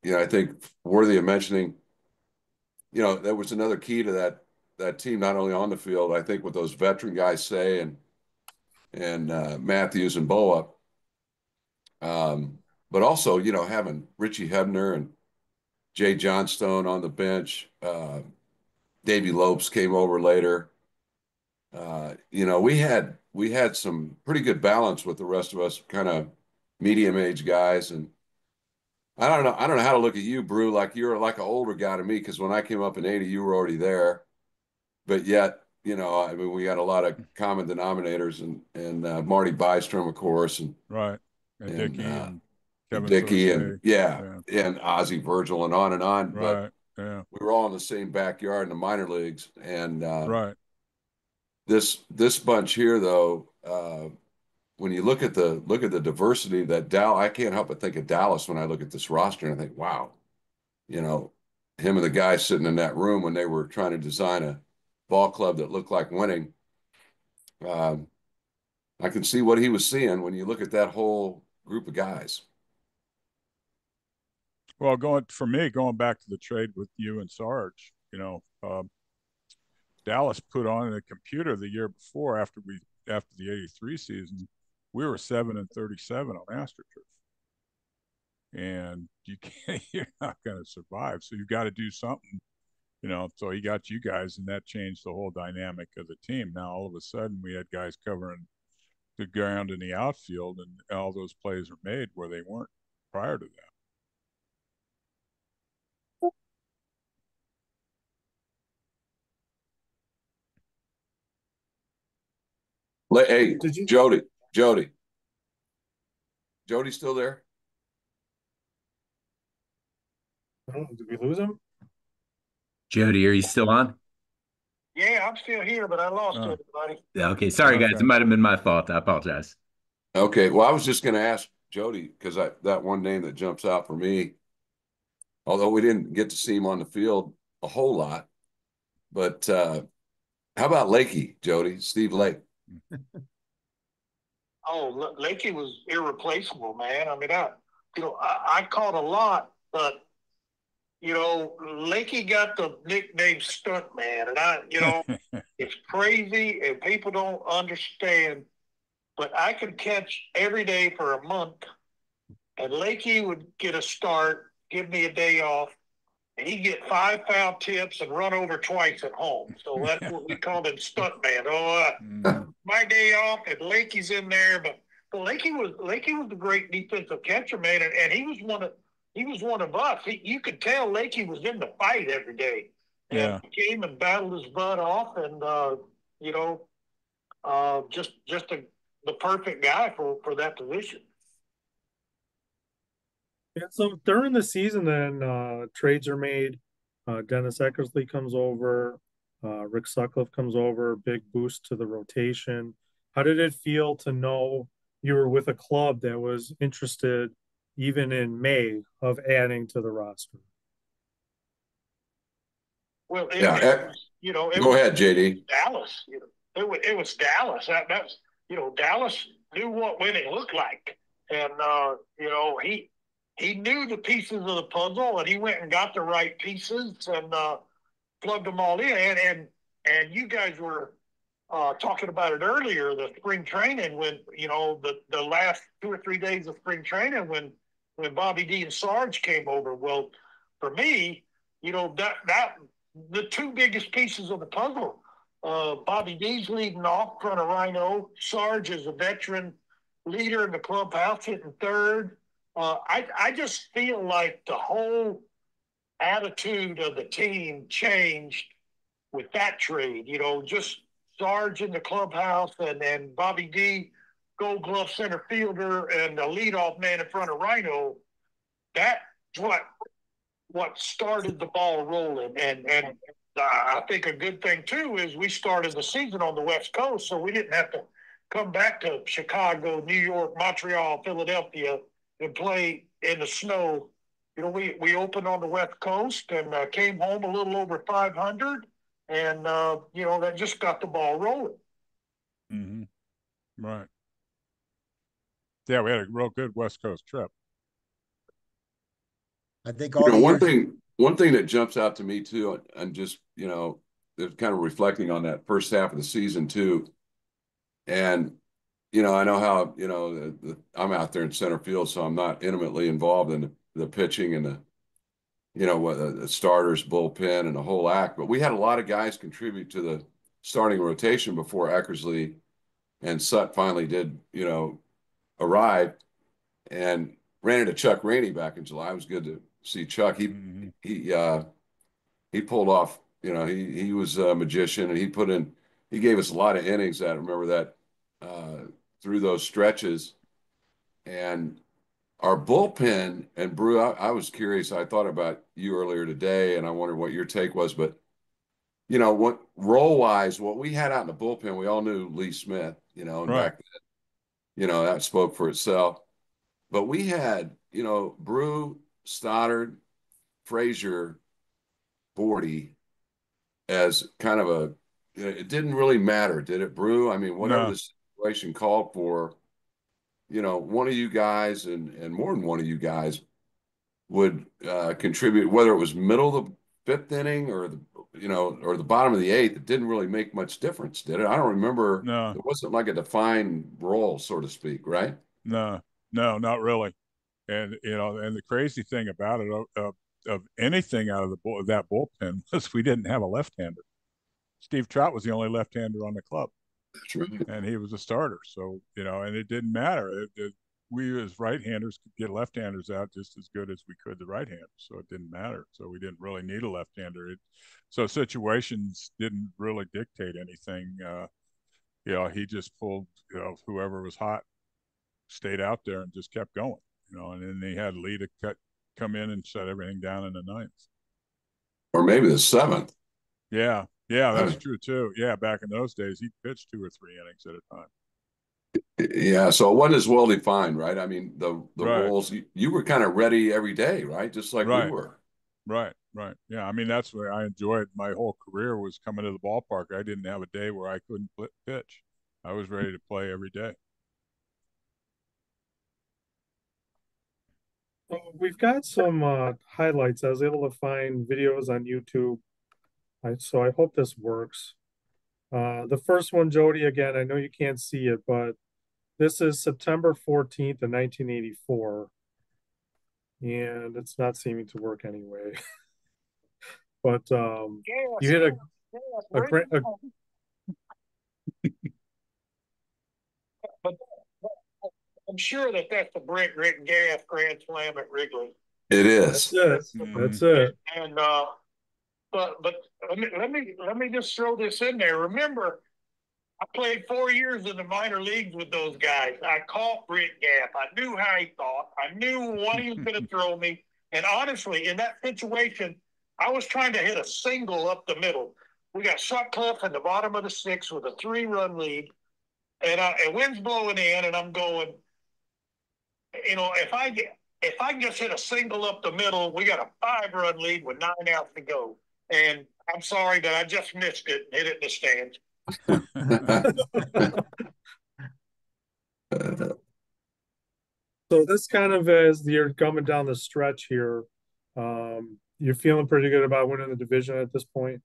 Speaker 2: you know, I think worthy of mentioning, you know, there was another key to that team, not only on the field, I think what those veteran guys say and Matthews and Boa, but also, you know, having Richie Hebner and Jay Johnstone on the bench. Davey Lopes came over later. You know, we had some pretty good balance with the rest of us, kind of medium age guys. And I don't know how to look at you, Brew. Like you're like an older guy to me, because when I came up in '80, you were already there. But yet, you know, I mean, we got a lot of common denominators, and Marty Bystrom, of course, and
Speaker 3: right, and Dickie and Kevin
Speaker 2: Dickie,
Speaker 3: Sorsay.
Speaker 2: and Ozzie Virgil, and on and on.
Speaker 3: Right.
Speaker 2: But
Speaker 3: yeah.
Speaker 2: we were all in the same backyard in the minor leagues, and
Speaker 3: right.
Speaker 2: This bunch here, though, when you look at the diversity that I can't help but think of Dallas when I look at this roster, and I think, wow, you know, him and the guys sitting in that room when they were trying to design a ball club that looked like winning. I can see what he was seeing when you look at that whole group of guys.
Speaker 3: Well, going back to the trade with you and Sarge, you know, Dallas put on a computer the year before after the '83 season, we were 7-37 on AstroTurf, and you're not going to survive. So you've got to do something, you know. So he got you guys, and that changed the whole dynamic of the team. Now all of a sudden we had guys covering the ground in the outfield, and all those plays are made where they weren't prior to that.
Speaker 2: Hey, Jody still there?
Speaker 1: Oh, did we lose him?
Speaker 6: Jody, are you still on?
Speaker 5: Yeah, I'm still here, but I lost everybody.
Speaker 6: Yeah, okay. Sorry, guys. It might have been my fault. I apologize.
Speaker 2: Okay. Well, I was just going to ask Jody, because that one name that jumps out for me, although we didn't get to see him on the field a whole lot, but how about Lakey, Jody? Steve Lake.
Speaker 5: Oh, Lakey was irreplaceable, man. I mean, I caught a lot, but you know, Lakey got the nickname Stunt Man, and it's crazy, and people don't understand. But I could catch every day for a month, and Lakey would get a start, give me a day off, and he'd get 5 foul tips and run over twice at home. So that's what we called him, Stunt Man. My day off, and Lakey's in there, but Lakey was a great defensive catcher, man, and he was one of us. You could tell Lakey was in the fight every day. And he came and battled his butt off, and just the perfect guy for that position.
Speaker 1: Yeah, so during the season, then trades are made. Dennis Eckersley comes over. Rick Sutcliffe comes over. Big boost to the rotation. How did it feel to know you were with a club that was interested, even in May, of adding to the roster?
Speaker 5: Well,
Speaker 2: Go ahead, JD.
Speaker 5: Dallas. It was Dallas. That's Dallas knew what winning looked like, and he knew the pieces of the puzzle, and he went and got the right pieces and plugged them all in. And you guys were talking about it earlier, the spring training when, the last 2 or 3 days of spring training when Bobby D and Sarge came over. Well, for me, that the two biggest pieces of the puzzle. Bobby D's leading off front of Rhino. Sarge is a veteran leader in the clubhouse, hitting third. I just feel like the whole attitude of the team changed with that trade. Just Sarge in the clubhouse and then Bobby D, Gold Glove center fielder, and the leadoff man in front of Rhino. That's what started the ball rolling. And I think a good thing too is we started the season on the West Coast, so we didn't have to come back to Chicago, New York, Montreal, Philadelphia, and play in the snow. We opened on the West Coast and came home a little over 500, and that just got the ball rolling.
Speaker 3: Mm-hmm. Right. Yeah, we had a real good West Coast trip.
Speaker 4: I think all
Speaker 2: one thing that jumps out to me too, and just kind of reflecting on that first half of the season too, and I know how I'm out there in center field, so I'm not intimately involved in the pitching and the starters, bullpen, and the whole act. But we had a lot of guys contribute to the starting rotation before Eckersley and Sutt finally did arrive, and ran into Chuck Rainey back in July. It was good to see Chuck. He pulled off. He was a magician, and he gave us a lot of innings. I remember that through those stretches, and our bullpen and Brew. I was curious. I thought about you earlier today, and I wondered what your take was. But what role wise, what we had out in the bullpen, we all knew Lee Smith. And
Speaker 3: Right.
Speaker 2: back then, that spoke for itself. But we had, Brew, Stoddard, Frazier, Bordy as kind of it didn't really matter, did it, Brew? I mean, whatever the situation called for, one of you guys and more than one of you guys would contribute, whether it was middle of the fifth inning or the bottom of the eighth. It didn't really make much difference, did it? I don't remember.
Speaker 3: No.
Speaker 2: It wasn't like a defined role, so to speak, right?
Speaker 3: No, not really. And and the crazy thing about it, of anything out of that bullpen, was we didn't have a left-hander. Steve Trout was the only left-hander on the club.
Speaker 2: That's right.
Speaker 3: And he was a starter. So and it didn't matter. We as right-handers could get left-handers out just as good as we could the right-handers. So it didn't matter. So we didn't really need a left-hander. So situations didn't really dictate anything. He just pulled whoever was hot, stayed out there and just kept going. And then they had Lee to come in and shut everything down in the ninth.
Speaker 2: Or maybe the seventh.
Speaker 3: Yeah, that's true too. Yeah, back in those days, he pitched 2 or 3 innings at a time.
Speaker 2: Yeah, so it wasn't as well defined, right? I mean, the
Speaker 3: right.
Speaker 2: roles, you were kind of ready every day, right? Just like we were.
Speaker 3: Right. Yeah, I mean, that's what I enjoyed. My whole career was coming to the ballpark. I didn't have a day where I couldn't pitch. I was ready to play every day.
Speaker 1: We've got some highlights. I was able to find videos on YouTube, so I hope this works. The first one, Jody, again, I know you can't see it, but this is September 14th of 1984, and it's not seeming to work anyway. But you hit a great.
Speaker 5: I'm sure that's the Brent Gas Grand Slam at Wrigley.
Speaker 2: It is.
Speaker 1: That's it.
Speaker 5: And but let me just throw this in there. Remember, I played 4 years in the minor leagues with those guys. I caught Brent Gaff. I knew how he thought. I knew what he was going to throw me. And honestly, in that situation, I was trying to hit a single up the middle. We got Sutcliffe in the bottom of the sixth with a 3-run lead, and wind's blowing in, and I'm going, if I just hit a single up the middle, we got a 5-run lead with 9 outs to go. And I'm sorry that I just missed it and hit it in the stands.
Speaker 1: So this kind of, as you're coming down the stretch here, you're feeling pretty good about winning the division at this point?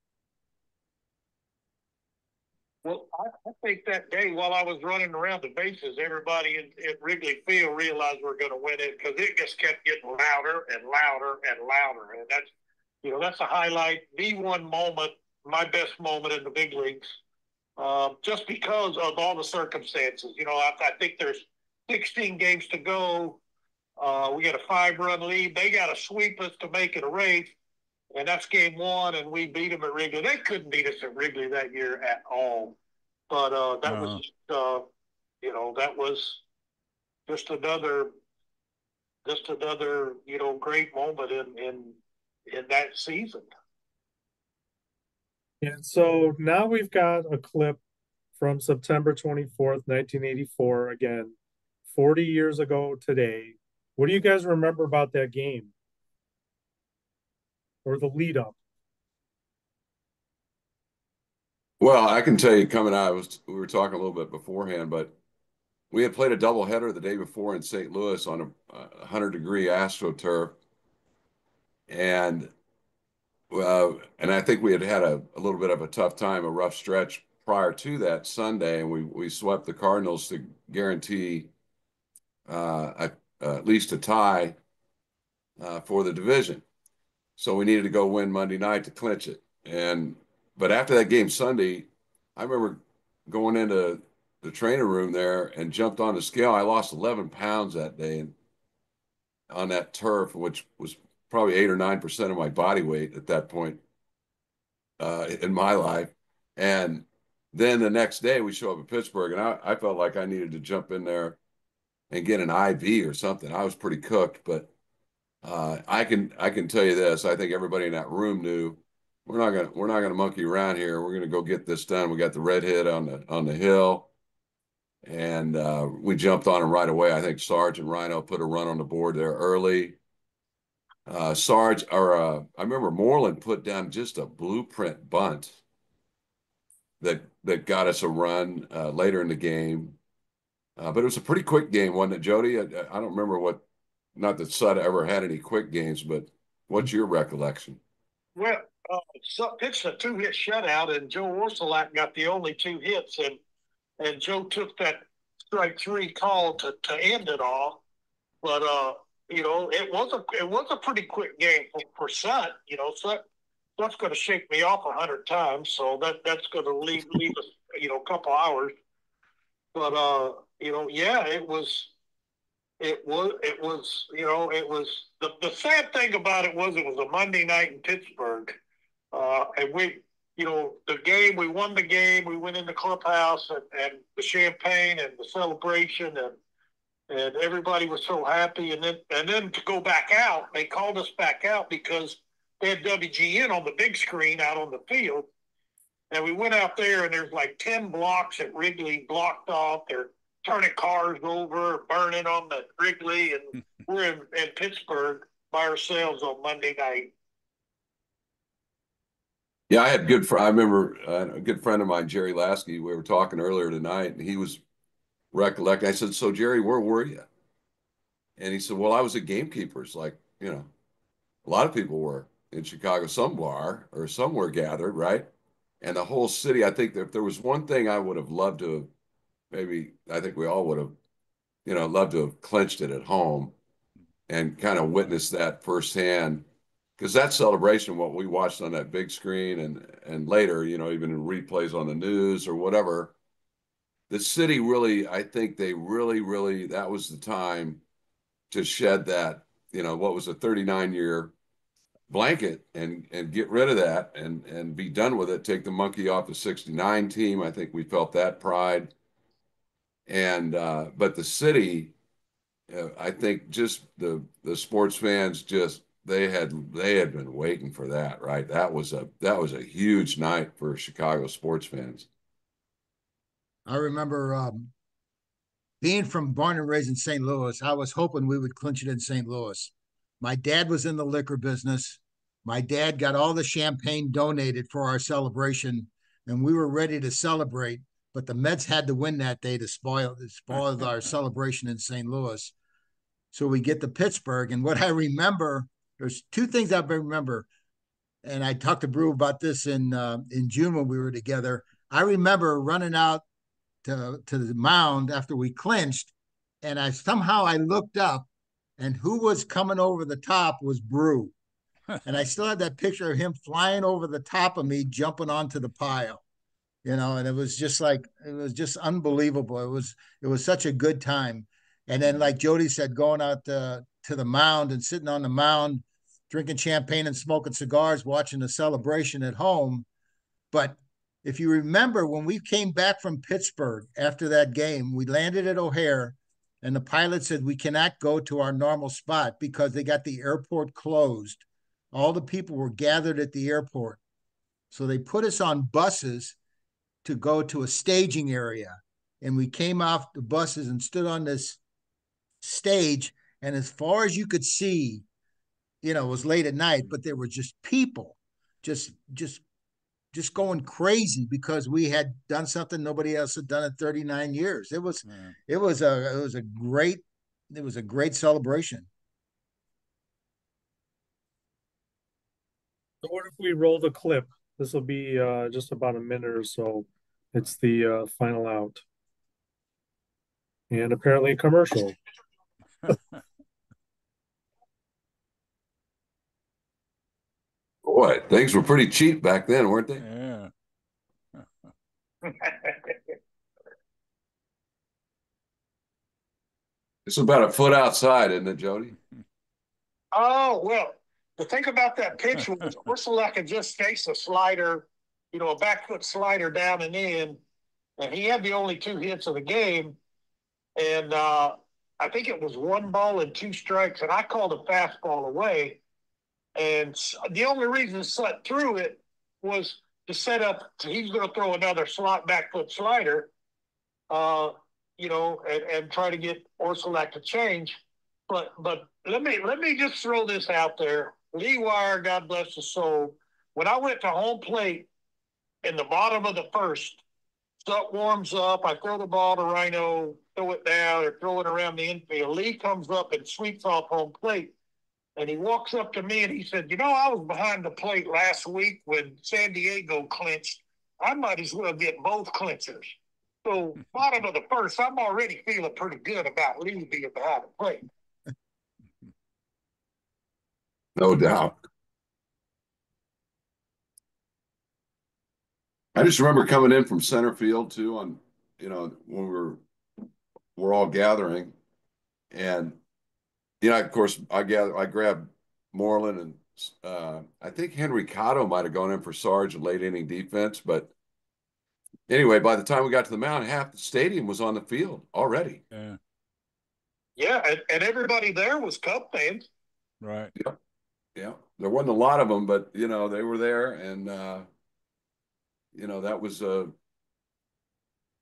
Speaker 5: Well, think that day while I was running around the bases, everybody at Wrigley Field realized we're going to win it because it just kept getting louder and louder and louder. And that's a highlight, the one moment, my best moment in the big leagues, just because of all the circumstances. I think there's 16 games to go. We got a 5-run lead. They got to sweep us to make it a race. And that's game one, and we beat them at Wrigley. They couldn't beat us at Wrigley that year at all. But that was just another great moment in that season.
Speaker 1: And so now we've got a clip from September 24th, 1984, again, 40 years ago today. What do you guys remember about that game or the lead up?
Speaker 2: Well, I can tell you coming out, we were talking a little bit beforehand, but we had played a doubleheader the day before in St. Louis on a 100-degree AstroTurf. And I think we had a little bit of a tough time, a rough stretch prior to that Sunday, and we swept the Cardinals to guarantee at least a tie for the division. So we needed to go win Monday night to clinch it. But after that game Sunday, I remember going into the training room there and jumped on the scale. I lost 11 pounds that day on that turf, which was probably 8 or 9% of my body weight at that point in my life. And then the next day we show up in Pittsburgh, and I felt like I needed to jump in there and get an IV or something. I was pretty cooked, but I can tell you this. I think everybody in that room knew we're not gonna monkey around here. We're gonna go get this done. We got the red hit on the hill, and we jumped on him right away. I think Sarge and Rhino put a run on the board there early. I remember Moreland put down just a blueprint bunt that got us a run later in the game. But it was a pretty quick game, wasn't it, Jody? I don't remember not that Sud ever had any quick games, but what's your recollection?
Speaker 5: Well, pitched a 2-hit shutout, and Joe Orsolak got the only 2 hits, and Joe took that strike 3 call to end it all. But it was a pretty quick game for Sud. Sud's going to shake me off 100 times, so that's going to leave us a couple hours. But yeah, it was the sad thing about it was a Monday night in Pittsburgh, and we won the game, we went in the clubhouse and the champagne and the celebration and everybody was so happy, and then to go back out, they called us back out because they had WGN on the big screen out on the field. And we went out there, and there's like 10 blocks at Wrigley blocked off. They're turning cars over, burning on the Wrigley, and we're in Pittsburgh by ourselves on Monday night.
Speaker 2: Yeah, I remember a good friend of mine, Jerry Lasky. We were talking earlier tonight, and he was recollecting. I said, "So Jerry, where were you?" And he said, "Well, I was at Gamekeepers, like a lot of people were in Chicago, some bar or somewhere gathered, right?" And the whole city, I think that if there was one thing I would have loved to have, I think we all would have, loved to have clinched it at home and kind of witnessed that firsthand. Because that celebration, what we watched on that big screen and later, even in replays on the news or whatever, the city really, I think they really, really, that was the time to shed that, what was a 39-year blanket and get rid of that and be done with it, take the monkey off the 69 team. I think we felt that pride. And but the city, I think just the sports fans they had been waiting for that, right? That was a huge night for Chicago sports fans.
Speaker 4: I remember being born and raised in St. Louis, I was hoping we would clinch it in St. Louis. My dad was in the liquor business. My dad got all the champagne donated for our celebration, and we were ready to celebrate. But the Mets had to win that day to spoil our celebration in St. Louis. So we get to Pittsburgh, and what I remember, there's 2 things I remember, and I talked to Brew about this in June when we were together. I remember running out to the mound after we clinched, and I looked up, and who was coming over the top was Brew. And I still have that picture of him flying over the top of me, jumping onto the pile, and it was just unbelievable. It was such a good time. And then, like Jody said, going out to the mound and sitting on the mound, drinking champagne and smoking cigars, watching the celebration at home. But if you remember, when we came back from Pittsburgh after that game, we landed at O'Hare, and the pilot said we cannot go to our normal spot because they got the airport closed. All the people were gathered at the airport. So they put us on buses to go to a staging area. And we came off the buses and stood on this stage. And as far as you could see, it was late at night, but there were just people just going crazy because we had done something nobody else had done in 39 years. It was a great celebration.
Speaker 1: So what if we roll the clip? This will be just about a minute or so. It's the final out. And apparently a commercial.
Speaker 2: Boy, things were pretty cheap back then, weren't they?
Speaker 3: Yeah.
Speaker 2: It's about a foot outside, isn't it, Jody?
Speaker 5: Oh, well, the thing about that pitch was Orsulak just faced a slider, a back foot slider down and in, and he had the only 2 hits of the game. And I think it was 1 ball and 2 strikes, and I called a fastball away. And the only reason Sut threw it was to set up, he's going to throw another back foot slider, and try to get Orsulak to change. But let me just throw this out there. Lee Wire, God bless his soul. When I went to home plate in the bottom of the first, Sut warms up. I throw the ball to Rhino, throw it down or throw it around the infield. Lee comes up and sweeps off home plate. And he walks up to me and he said, I was behind the plate last week when San Diego clinched. I might as well get both clinchers. So bottom of the first, I'm already feeling pretty good about Lee being behind the plate.
Speaker 2: No doubt. I just remember coming in from center field too on, when we're all gathering. And, of course, I grabbed Moreland and I think Henry Cotto might have gone in for Sarge in late inning defense. But anyway, by the time we got to the mound, half the stadium was on the field already.
Speaker 3: Yeah.
Speaker 5: Yeah, and everybody there was Cub fans.
Speaker 3: Right.
Speaker 2: Yeah. Yeah. There wasn't a lot of them, but, they were there. And,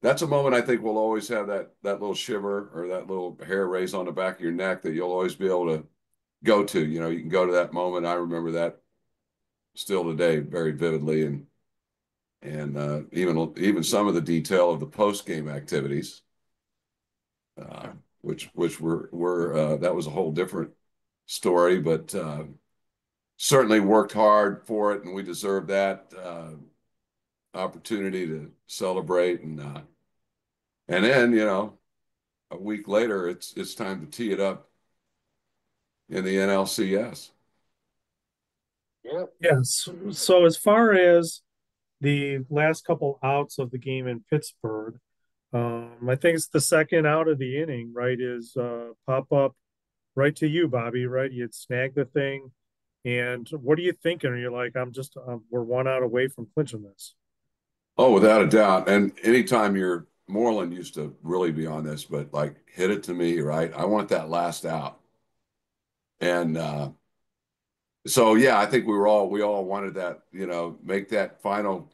Speaker 2: that's a moment I think we'll always have that little shiver or that little hair raise on the back of your neck that you'll always be able to go to. You can go to that moment. I remember that still today very vividly, and even some of the detail of the post-game activities, which were that was a whole different story, but certainly worked hard for it, and we deserved that opportunity to celebrate, and then a week later it's time to tee it up in the NLCS.
Speaker 5: Yeah.
Speaker 1: Yes. So as far as the last couple outs of the game in Pittsburgh, I think it's the second out of the inning, right? Is pop up right to you, Bobby, right? You'd snag the thing. And what are you thinking? Are you like, we're 1 out away from clinching this?
Speaker 2: Oh, without a doubt. And anytime Moreland used to really be on this, but like hit it to me, right? I want that last out. And so yeah, I think we all wanted that, make that final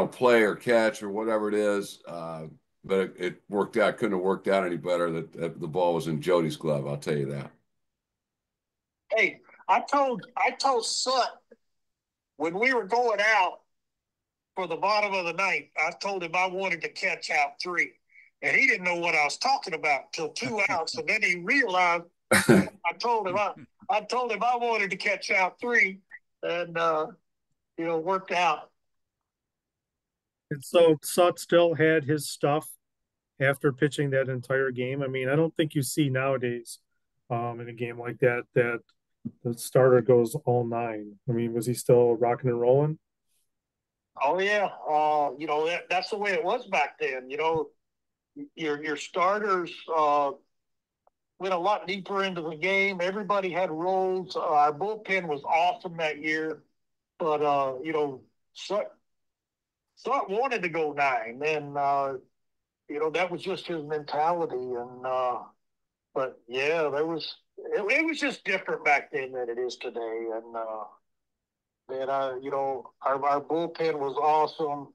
Speaker 2: play or catch or whatever it is. But it worked out. Couldn't have worked out any better that the ball was in Jody's glove. I'll tell you that.
Speaker 5: Hey, I told Sut when we were going out for the bottom of the ninth, I told him I wanted to catch out 3. And he didn't know what I was talking about till 2 outs. And then he realized I told him I wanted to catch out 3, and worked out.
Speaker 1: And so Sut still had his stuff after pitching that entire game. I mean, I don't think you see nowadays in a game like that that the starter goes all nine. I mean, was he still rocking and rolling?
Speaker 5: Oh yeah, that's the way it was back then. Your starters went a lot deeper into the game. Everybody had roles. Our bullpen was awesome that year, but Sut wanted to go nine, and that was just his mentality. And but yeah, it was just different back then than it is today. And our bullpen was awesome.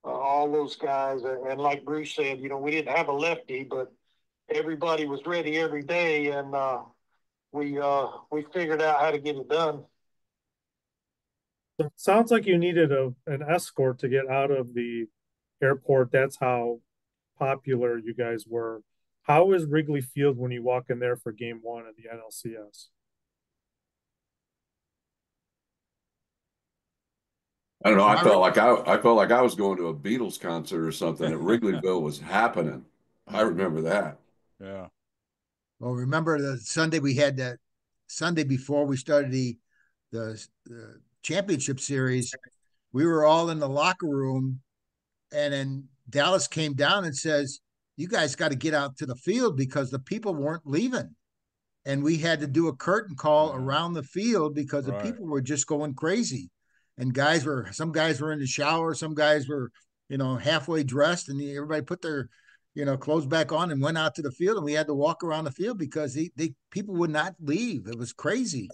Speaker 5: All those guys, and like Bruce said, we didn't have a lefty, but everybody was ready every day, and we figured out how to get it done.
Speaker 1: So it sounds like you needed an escort to get out of the airport. That's how popular you guys were. How is Wrigley Field when you walk in there for game one of the NLCS?
Speaker 2: I don't know. I felt like I was going to a Beatles concert or something. At Wrigleyville was happening. I remember that.
Speaker 3: Yeah.
Speaker 4: Well, remember the Sunday we had that Sunday before we started the championship series. We were all in the locker room, and then Dallas came down and says, "You guys got to get out to the field because the people weren't leaving." And we had to do a curtain call around the field because the people were just going crazy. And some guys were in the shower, some guys were, halfway dressed, and everybody put their, clothes back on and went out to the field, and we had to walk around the field because people would not leave. It was crazy.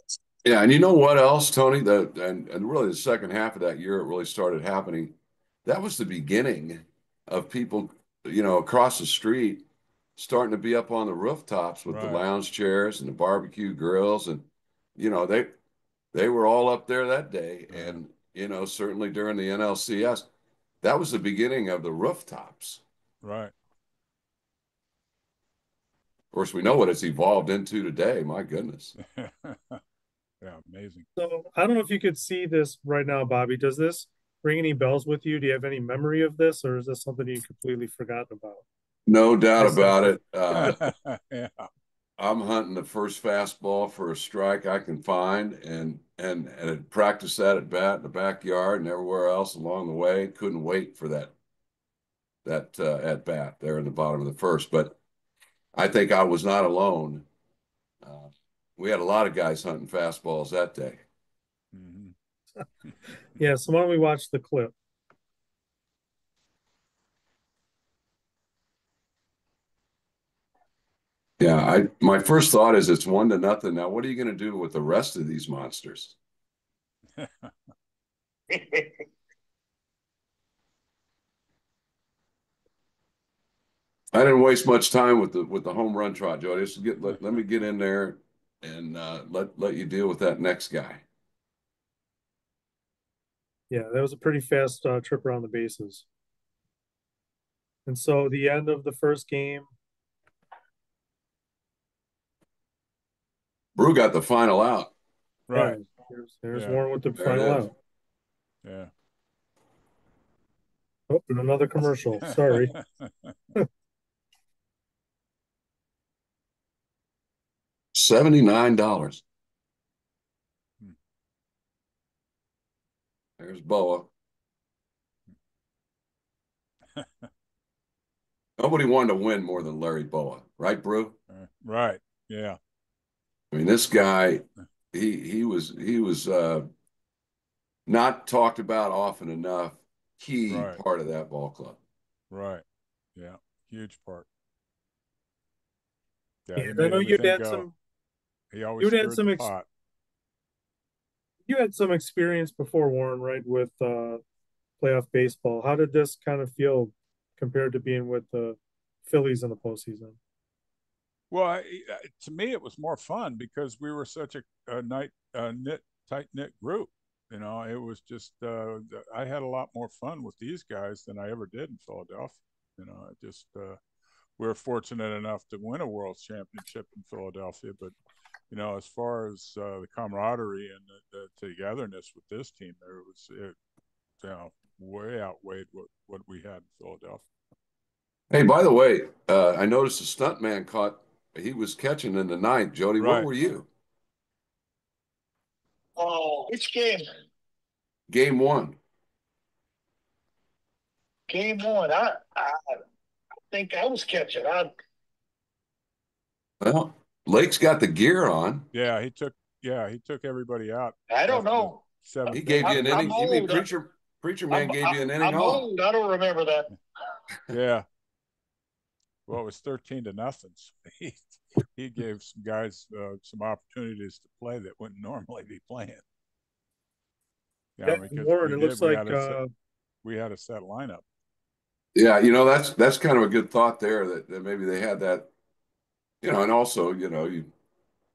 Speaker 2: Yeah, and you know what else, Tony? And really the second half of that year it really started happening. That was the beginning of people, across the street starting to be up on the rooftops with the lounge chairs and the barbecue grills, and they were all up there that day. And certainly during the NLCS, that was the beginning of the rooftops.
Speaker 3: Right.
Speaker 2: Of course, we know what it's evolved into today. My goodness.
Speaker 3: Yeah, amazing.
Speaker 1: So I don't know if you could see this right now, Bobby. Does this ring any bells with you? Do you have any memory of this, or is this something you completely forgotten about?
Speaker 2: No doubt
Speaker 1: Yes,
Speaker 2: about it.
Speaker 3: Yeah.
Speaker 2: I'm hunting the first fastball for a strike I can find, and practice that at bat in the backyard and everywhere else along the way. Couldn't wait for that at bat there in the bottom of the first. But I think I was not alone. We had a lot of guys hunting fastballs that day.
Speaker 3: Mm-hmm.
Speaker 1: Yeah, so why don't we watch the clip?
Speaker 2: Yeah, my first thought is it's 1-0. Now, what are you going to do with the rest of these monsters? I didn't waste much time with the home run trot, Jody. Just let me get in there and let you deal with that next guy.
Speaker 1: Yeah, that was a pretty fast trip around the bases. And so the end of the first game.
Speaker 2: Brew got the final out.
Speaker 3: Right.
Speaker 1: Yeah, there's Warren with the final out.
Speaker 3: Yeah.
Speaker 1: Oh, and another commercial. Sorry.
Speaker 2: $79. There's Boa. Nobody wanted to win more than Larry Boa, right, Brew?
Speaker 3: Right. Yeah.
Speaker 2: I mean, this guy, he was not talked about often enough. Key part of that ball club.
Speaker 3: Right. Yeah. Huge part.
Speaker 1: Yeah, I know you'd had some.
Speaker 3: He always stirred the pot.
Speaker 1: You had some experience before, Warren, right, with playoff baseball. How did this kind of feel compared to being with the Phillies in the postseason?
Speaker 3: Well, to me, it was more fun because we were such a tight knit group. It was just I had a lot more fun with these guys than I ever did in Philadelphia. We were fortunate enough to win a World Championship in Philadelphia, but as far as the camaraderie and the togetherness with this team, way outweighed what we had in Philadelphia.
Speaker 2: Hey, by the way, I noticed the stuntman he was catching in the ninth. Jody,
Speaker 3: Right.
Speaker 2: where were you?
Speaker 5: Oh, which game?
Speaker 2: Game one.
Speaker 5: Game one. I think I was catching.
Speaker 2: Well, Lake's got the gear on.
Speaker 3: Yeah, he took everybody out.
Speaker 5: I don't know.
Speaker 2: He gave you an inning. You mean Preacher Man gave you an inning
Speaker 5: I'm
Speaker 2: off?
Speaker 5: old. I don't remember that.
Speaker 3: Yeah. Well, it was 13-0. So he gave some guys some opportunities to play that wouldn't normally be playing.
Speaker 1: Yeah,
Speaker 3: because
Speaker 1: Warren, it looks like
Speaker 3: we had a set lineup.
Speaker 2: Yeah, that's kind of a good thought there that maybe they had that, and also, you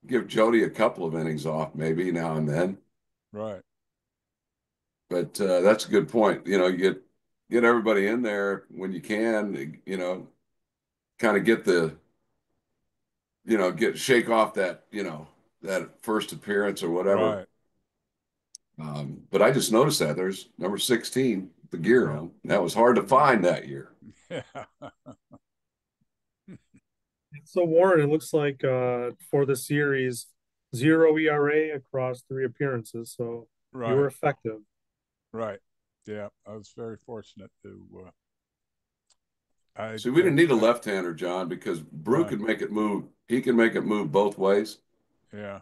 Speaker 2: give Jody a couple of innings off maybe now and then.
Speaker 3: Right.
Speaker 2: But that's a good point. You get everybody in there when you can, kind of get shake off that, that first appearance or whatever.
Speaker 3: Right.
Speaker 2: But I just noticed that there's number 16, the gear on. That was hard to find that year.
Speaker 3: Yeah.
Speaker 1: So Warren, it looks like for the series, 0 ERA across 3 appearances. So you were effective.
Speaker 3: Right. Yeah, I was very fortunate to.
Speaker 2: See, we didn't need a left-hander, John, because Brew could make it move. He can make it move both ways.
Speaker 3: Yeah.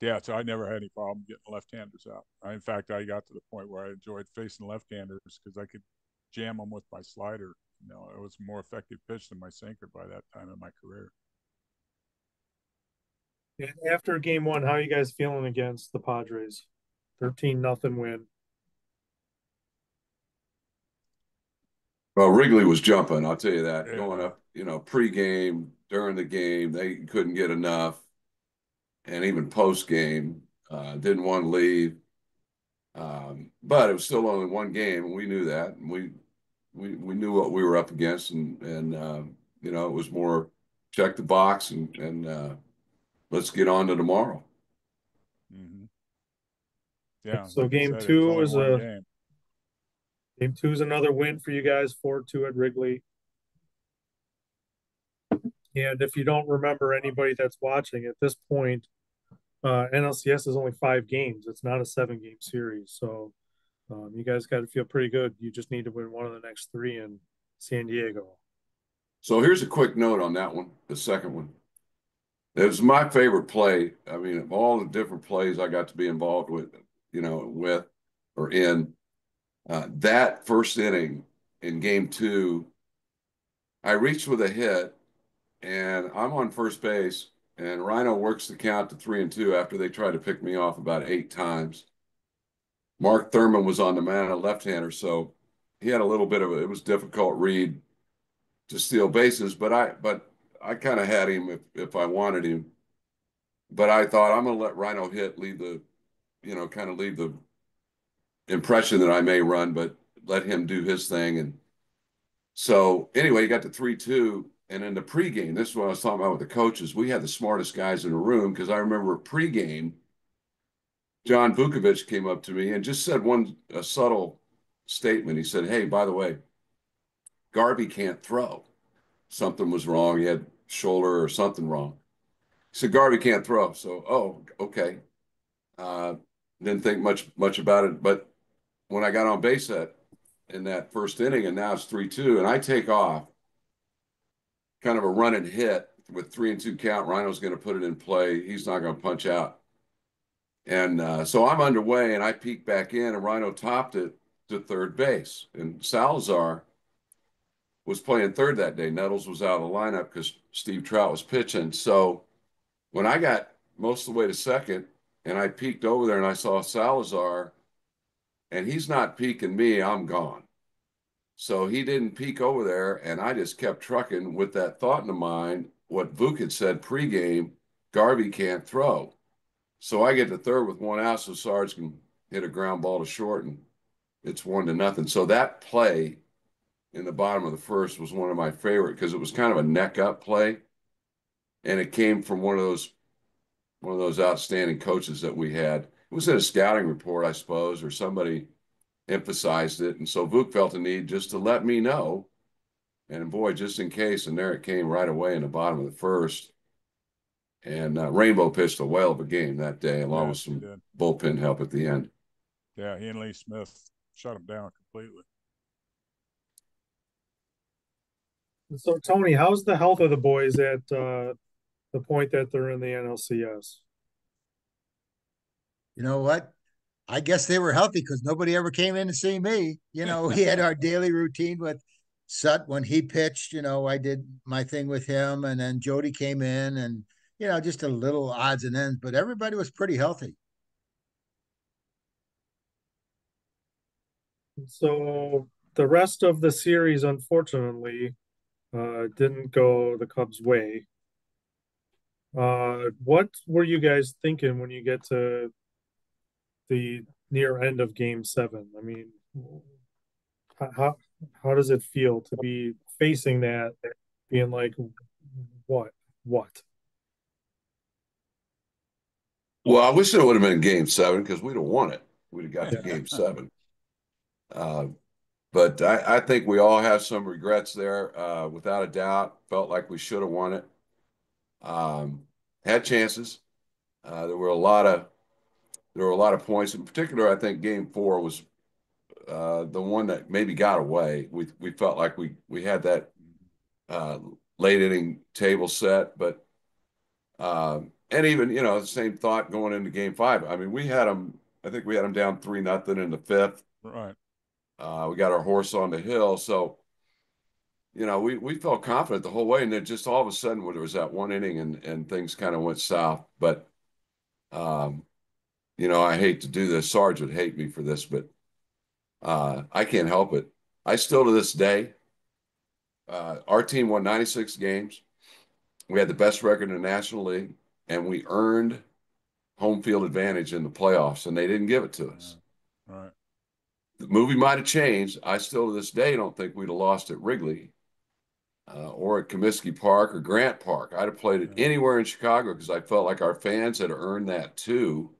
Speaker 3: Yeah, so I never had any problem getting left-handers out. In fact, I got to the point where I enjoyed facing left-handers because I could jam them with my slider. It was a more effective pitch than my sinker by that time in my career.
Speaker 1: And after game one, how are you guys feeling against the Padres? 13-0 win.
Speaker 2: Well, Wrigley was jumping, I'll tell you that.
Speaker 3: Yeah.
Speaker 2: Going up, pre-game, during the game, they couldn't get enough. And even post-game, didn't want to leave. But it was still only one game, and we knew that. And we knew what we were up against, and it was more check the box and let's get on to tomorrow.
Speaker 3: Mm-hmm. Yeah.
Speaker 1: So
Speaker 3: like
Speaker 1: game
Speaker 3: said,
Speaker 1: two is
Speaker 3: game.
Speaker 1: Game 2 is another win for you guys, 4-2 at Wrigley. And if you don't remember, anybody that's watching at this point, NLCS is only 5 games. It's not a 7-game series. So you guys got to feel pretty good. You just need to win one of the next 3 in San Diego.
Speaker 2: So here's a quick note on that one, the second one. It was my favorite play. I mean, of all the different plays I got to be involved with, or in, that first inning in game 2, I reached with a hit, and I'm on first base, and Rhino works the count to 3-2 after they tried to pick me off about 8 times. Mark Thurman was on the mound, a left-hander, so he had a little bit of it was difficult read to steal bases, but I kind of had him if I wanted him. But I thought I'm going to let Rhino hit, leave the impression that I may run, but let him do his thing. And so anyway, he got to 3-2. And in the pregame, this is what I was talking about with the coaches. We had the smartest guys in the room because I remember pregame, John Vukovich came up to me and just said a subtle statement. He said, "Hey, by the way, Garvey can't throw. Something was wrong. He had shoulder or something wrong." He said, "Garvey can't throw." So, okay. Didn't think much about it. But when I got on base in that first inning, and now it's 3-2, and I take off, kind of a run and hit with 3-2 count. Rhino's going to put it in play. He's not going to punch out. And so I'm underway, and I peek back in, and Rhino topped it to third base. And Salazar was playing third that day. Nettles was out of the lineup because Steve Trout was pitching. So when I got most of the way to second, and I peeked over there, and I saw Salazar, and he's not peeking me, I'm gone. So he didn't peek over there, and I just kept trucking with that thought in the mind, what Vuk had said pregame, Garvey can't throw. So I get to third with 1 out, so Sarge can hit a ground ball to short, and it's 1-0. So that play in the bottom of the first was one of my favorite because it was kind of a neck-up play, and it came from one of those outstanding coaches that we had. It was in a scouting report, I suppose, or somebody emphasized it. And so Vuk felt a need just to let me know. And boy, just in case, and there it came right away in the bottom of the first. And Rainbow pitched a whale of a game that day, along with some bullpen help at the end.
Speaker 3: Yeah, he and Lee Smith shut him down completely.
Speaker 1: So, Tony, how's the health of the boys at the point that they're in the NLCS?
Speaker 4: You know what? I guess they were healthy because nobody ever came in to see me. You know, we had our daily routine with Sut when he pitched. You know, I did my thing with him, and then Jody came in, and you know, just a little odds and ends. But everybody was pretty healthy.
Speaker 1: So the rest of the series, unfortunately, didn't go the Cubs' way. What were you guys thinking when you get to the near end of Game 7? I mean, how how does it feel to be facing that, being like, what?
Speaker 2: Well, I wish it would have been Game 7 because we'd have won it. We'd have got to Game 7. But I think we all have some regrets there, without a doubt. Felt like we should have won it. Had chances. There were a lot of points. In particular, I think Game 4 was the one that maybe got away. We felt like we had that late inning table set, but and even the same thought going into Game 5. I mean, we had them. I think we had them down 3-0 in the fifth.
Speaker 3: Right.
Speaker 2: We got our horse on the hill, so we felt confident the whole way, and then just all of a sudden, when there was that one inning, and things kind of went south. But I hate to do this. Sarge would hate me for this, but I can't help it. I still, to this day, our team won 96 games. We had the best record in the National League, and we earned home field advantage in the playoffs, and they didn't give it to us.
Speaker 3: Right.
Speaker 2: The movie might have changed. I still, to this day, don't think we'd have lost at Wrigley or at Comiskey Park or Grant Park. I'd have played it anywhere in Chicago because I felt like our fans had earned that too,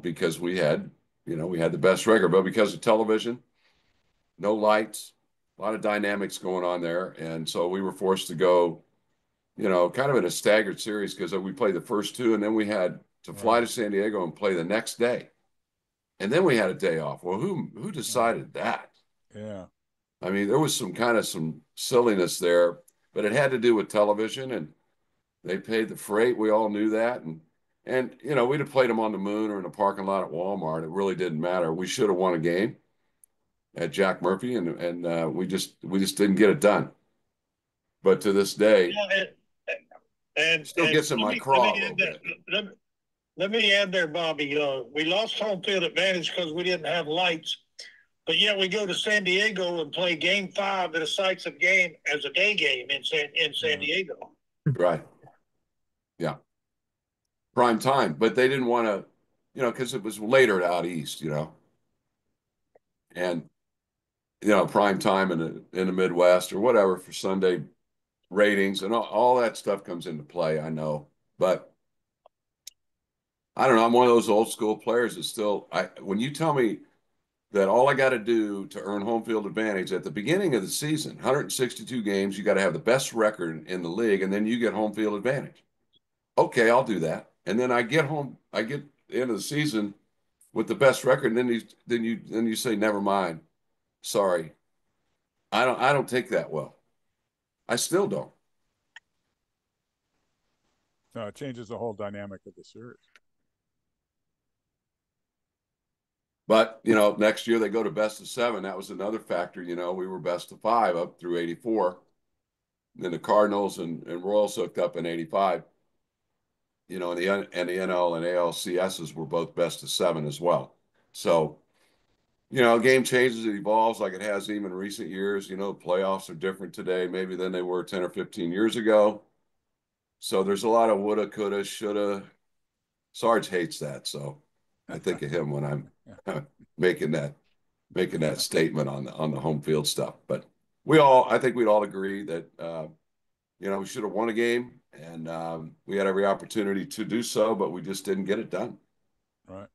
Speaker 2: because we had the best record. But because of television, no lights, a lot of dynamics going on there, and so we were forced to go, kind of in a staggered series because we played the first two, and then we had to fly to San Diego and play the next day. And then we had a day off. Well, who decided that?
Speaker 3: Yeah.
Speaker 2: I mean, there was some silliness there, but it had to do with television, and they paid the freight. We all knew that. And we'd have played them on the moon or in a parking lot at Walmart. It really didn't matter. We should have won a game at Jack Murphy, and we just didn't get it done. But to this day,
Speaker 5: and
Speaker 2: still gets in my craw a little bit.
Speaker 5: Let me add there, Bobby. We lost home field advantage because we didn't have lights, but yet we go to San Diego and play Game 5 at a sites of game as a day game in San Diego.
Speaker 2: Right. Yeah. Prime time, but they didn't want to, because it was later out east, and prime time in the Midwest or whatever for Sunday ratings and all that stuff comes into play. I know, but I don't know. I'm one of those old school players that still, when you tell me that all I got to do to earn home field advantage at the beginning of the season, 162 games, you got to have the best record in the league, and then you get home field advantage. Okay, I'll do that. And then I get the end of the season with the best record, and then you say, never mind. Sorry. I don't take that well. I still don't.
Speaker 3: No, it changes the whole dynamic of the series.
Speaker 2: But, next year they go to best of 7. That was another factor. We were best of 5 up through 84. Then the Cardinals and Royals hooked up in 85. And the NL and ALCSs were both best of 7 as well. So, a game changes, it evolves like it has even in recent years. Playoffs are different today maybe than they were 10 or 15 years ago. So there's a lot of woulda, coulda, shoulda. Sarge hates that, so I think of him when I'm making that statement on the home field stuff. But I think we'd all agree that we should have won a game, and we had every opportunity to do so, but we just didn't get it done.
Speaker 3: Right.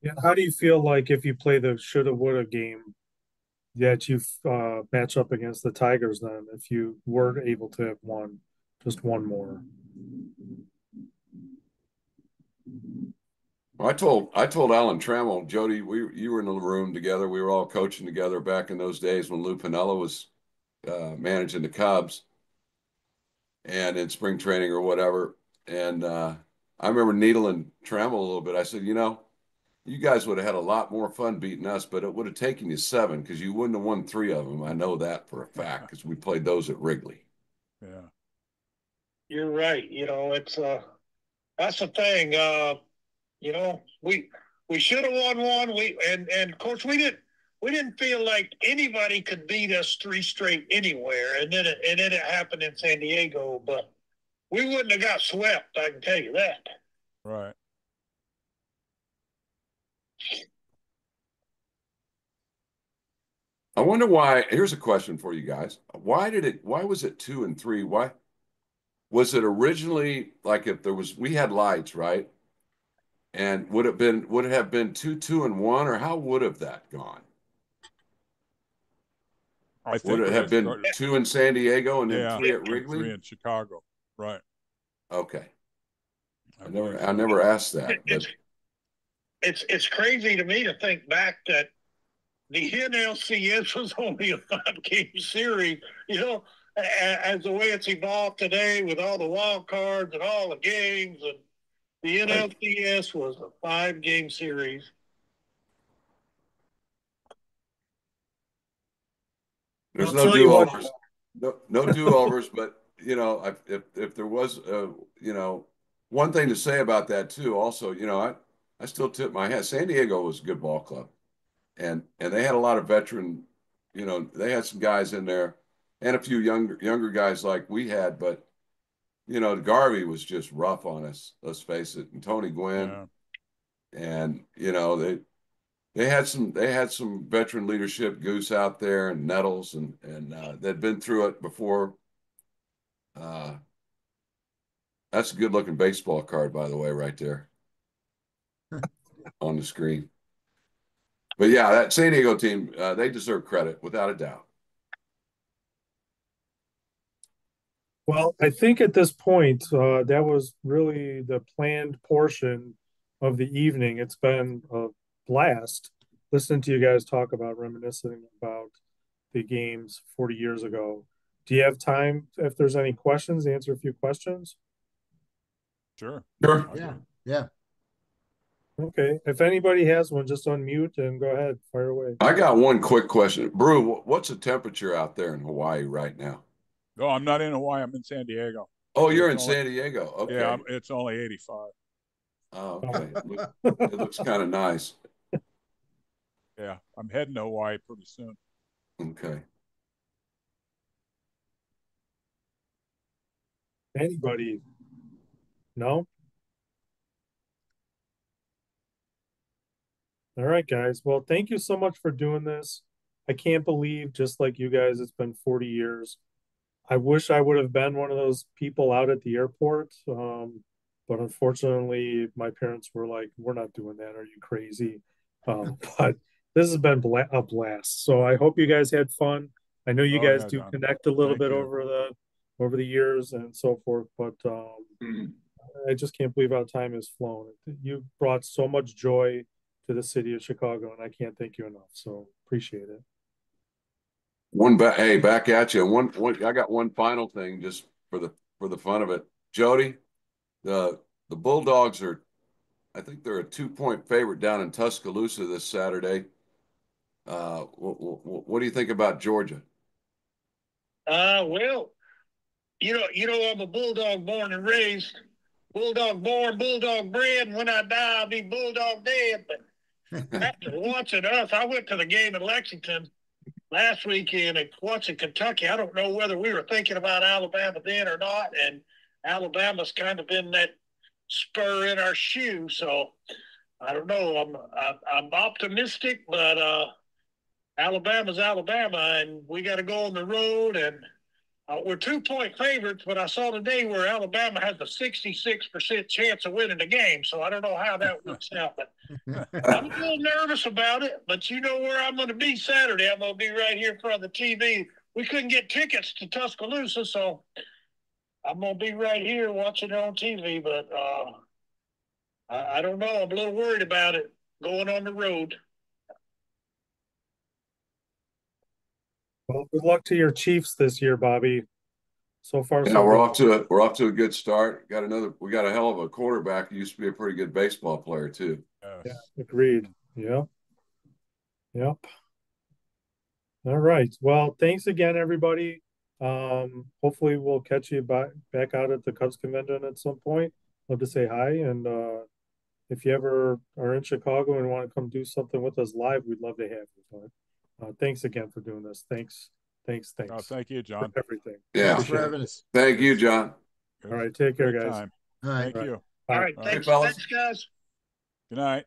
Speaker 1: Yeah, how do you feel like if you play the shoulda woulda game that you match up against the Tigers then if you were able to have just one more?
Speaker 2: Well, I told Alan Trammell, Jody, you were in the room together. We were all coaching together back in those days when Lou Piniella was managing the Cubs and in spring training or whatever. And I remember needling Trammell a little bit. I said, you guys would have had a lot more fun beating us, but it would have taken you 7 because you wouldn't have won 3 of them. I know that for a fact because we played those at Wrigley.
Speaker 3: Yeah.
Speaker 5: You're right. It's that's the thing. We should have won one. And of course we didn't feel like anybody could beat us 3 straight anywhere. And then it happened in San Diego, but we wouldn't have got swept, I can tell you that.
Speaker 3: Right.
Speaker 2: I wonder why. Here's a question for you guys. Why was it 2 and 3? Why was it originally like if we had lights, right? And would it have been 2, 2 and 1, or how would have that gone?
Speaker 3: I
Speaker 2: Would
Speaker 3: think
Speaker 2: it
Speaker 3: we
Speaker 2: have
Speaker 3: had
Speaker 2: been
Speaker 3: started.
Speaker 2: 2 in San Diego and then
Speaker 3: Yeah,
Speaker 2: 3 at
Speaker 3: and
Speaker 2: Wrigley?
Speaker 3: 3 in Chicago. Right.
Speaker 2: Okay. I
Speaker 3: believe so.
Speaker 2: never asked that, but
Speaker 5: It's crazy to me to think back that the NLCS was only a 5-game series, as the way it's evolved today with all the wild cards and all the games, and the
Speaker 2: right.
Speaker 5: NLCS was a 5-game series.
Speaker 2: There's
Speaker 1: I'll
Speaker 2: no
Speaker 1: tell you what.
Speaker 2: do-overs. No do-overs, but if there was one thing to say about that too, also, I still tip my hat. San Diego was a good ball club. And they had a lot of veteran, they had some guys in there and a few younger guys like we had, but Garvey was just rough on us, let's face it. And Tony Gwynn.
Speaker 3: Yeah.
Speaker 2: And they had some veteran leadership, Goose out there and Nettles, and they'd been through it before. That's a good looking baseball card, by the way, right there on the screen. But yeah, that San Diego team, they deserve credit without a doubt.
Speaker 1: Well, I think at this point, that was really the planned portion of the evening. It's been a blast listening to you guys talk about reminiscing about the games 40 years ago. Do you have time, if there's any questions, to answer a few questions?
Speaker 3: Sure.
Speaker 2: Sure.
Speaker 4: Yeah.
Speaker 1: Okay. If anybody has one, just unmute and go ahead, fire away.
Speaker 2: I got one quick question. Brew, what's the temperature out there in Hawaii right now?
Speaker 3: No, I'm not in Hawaii. I'm in San Diego.
Speaker 2: Oh, you're in San Diego. Okay.
Speaker 3: Yeah, it's only 85.
Speaker 2: Oh, okay. It looks kind of nice.
Speaker 3: Yeah, I'm heading to Hawaii pretty soon.
Speaker 2: Okay.
Speaker 1: Anybody? No? All right, guys. Well, thank you so much for doing this. I can't believe, just like you guys, it's been 40 years. I wish I would have been one of those people out at the airport. But unfortunately, my parents were like, we're not doing that. Are you crazy? But this has been a blast. So I hope you guys had fun. I know you guys
Speaker 3: Yeah,
Speaker 1: do
Speaker 3: John.
Speaker 1: connect a little
Speaker 3: Thank
Speaker 1: bit
Speaker 3: you.
Speaker 1: over the years and so forth. But I just can't believe how time has flown. You brought so much joy to the city of Chicago, and I can't thank you enough. So appreciate it.
Speaker 2: Hey, back at you. I got one final thing just for the fun of it. Jody, the Bulldogs I think they're a 2-point favorite down in Tuscaloosa this Saturday. What do you think about Georgia?
Speaker 5: Well, I'm a Bulldog born and raised. Bulldog born, Bulldog bred, and when I die, I'll be Bulldog dead. But after watching us, I went to the game in Lexington last weekend and watching Kentucky. I don't know whether we were thinking about Alabama then or not, and Alabama's kind of been that spur in our shoe. So I don't know. I'm optimistic, but Alabama's Alabama, and we got to go on the road. And we're 2-point favorites, but I saw today where Alabama has a 66% chance of winning the game. So I don't know how that works out, but I'm a little nervous about it. But you know where I'm going to be Saturday. I'm going to be right here in front of the TV. We couldn't get tickets to Tuscaloosa, so I'm going to be right here watching it on TV. But I don't know. I'm a little worried about it going on the road.
Speaker 1: Well, good luck to your Chiefs this year, Bobby. So far,
Speaker 2: Yeah,
Speaker 1: so
Speaker 2: we're
Speaker 1: good.
Speaker 2: off to a good start. We got a hell of a quarterback who used to be a pretty good baseball player too.
Speaker 3: Yes.
Speaker 1: Yeah, agreed. Yep. Yep. All right. Well, thanks again, everybody. Hopefully we'll catch you back out at the Cubs convention at some point. Love to say hi. And if you ever are in Chicago and want to come do something with us live, we'd love to have you. Thanks again for doing this. Thanks.
Speaker 3: Oh, thank you, John.
Speaker 1: For everything.
Speaker 2: Yeah.
Speaker 4: Thanks for having us.
Speaker 2: Thank you, John.
Speaker 1: All right. Take care,
Speaker 3: Great
Speaker 1: guys.
Speaker 3: time.
Speaker 4: All right.
Speaker 3: Thank you.
Speaker 5: All right.
Speaker 2: Thanks, fellas.
Speaker 5: Thanks, guys.
Speaker 3: Good night.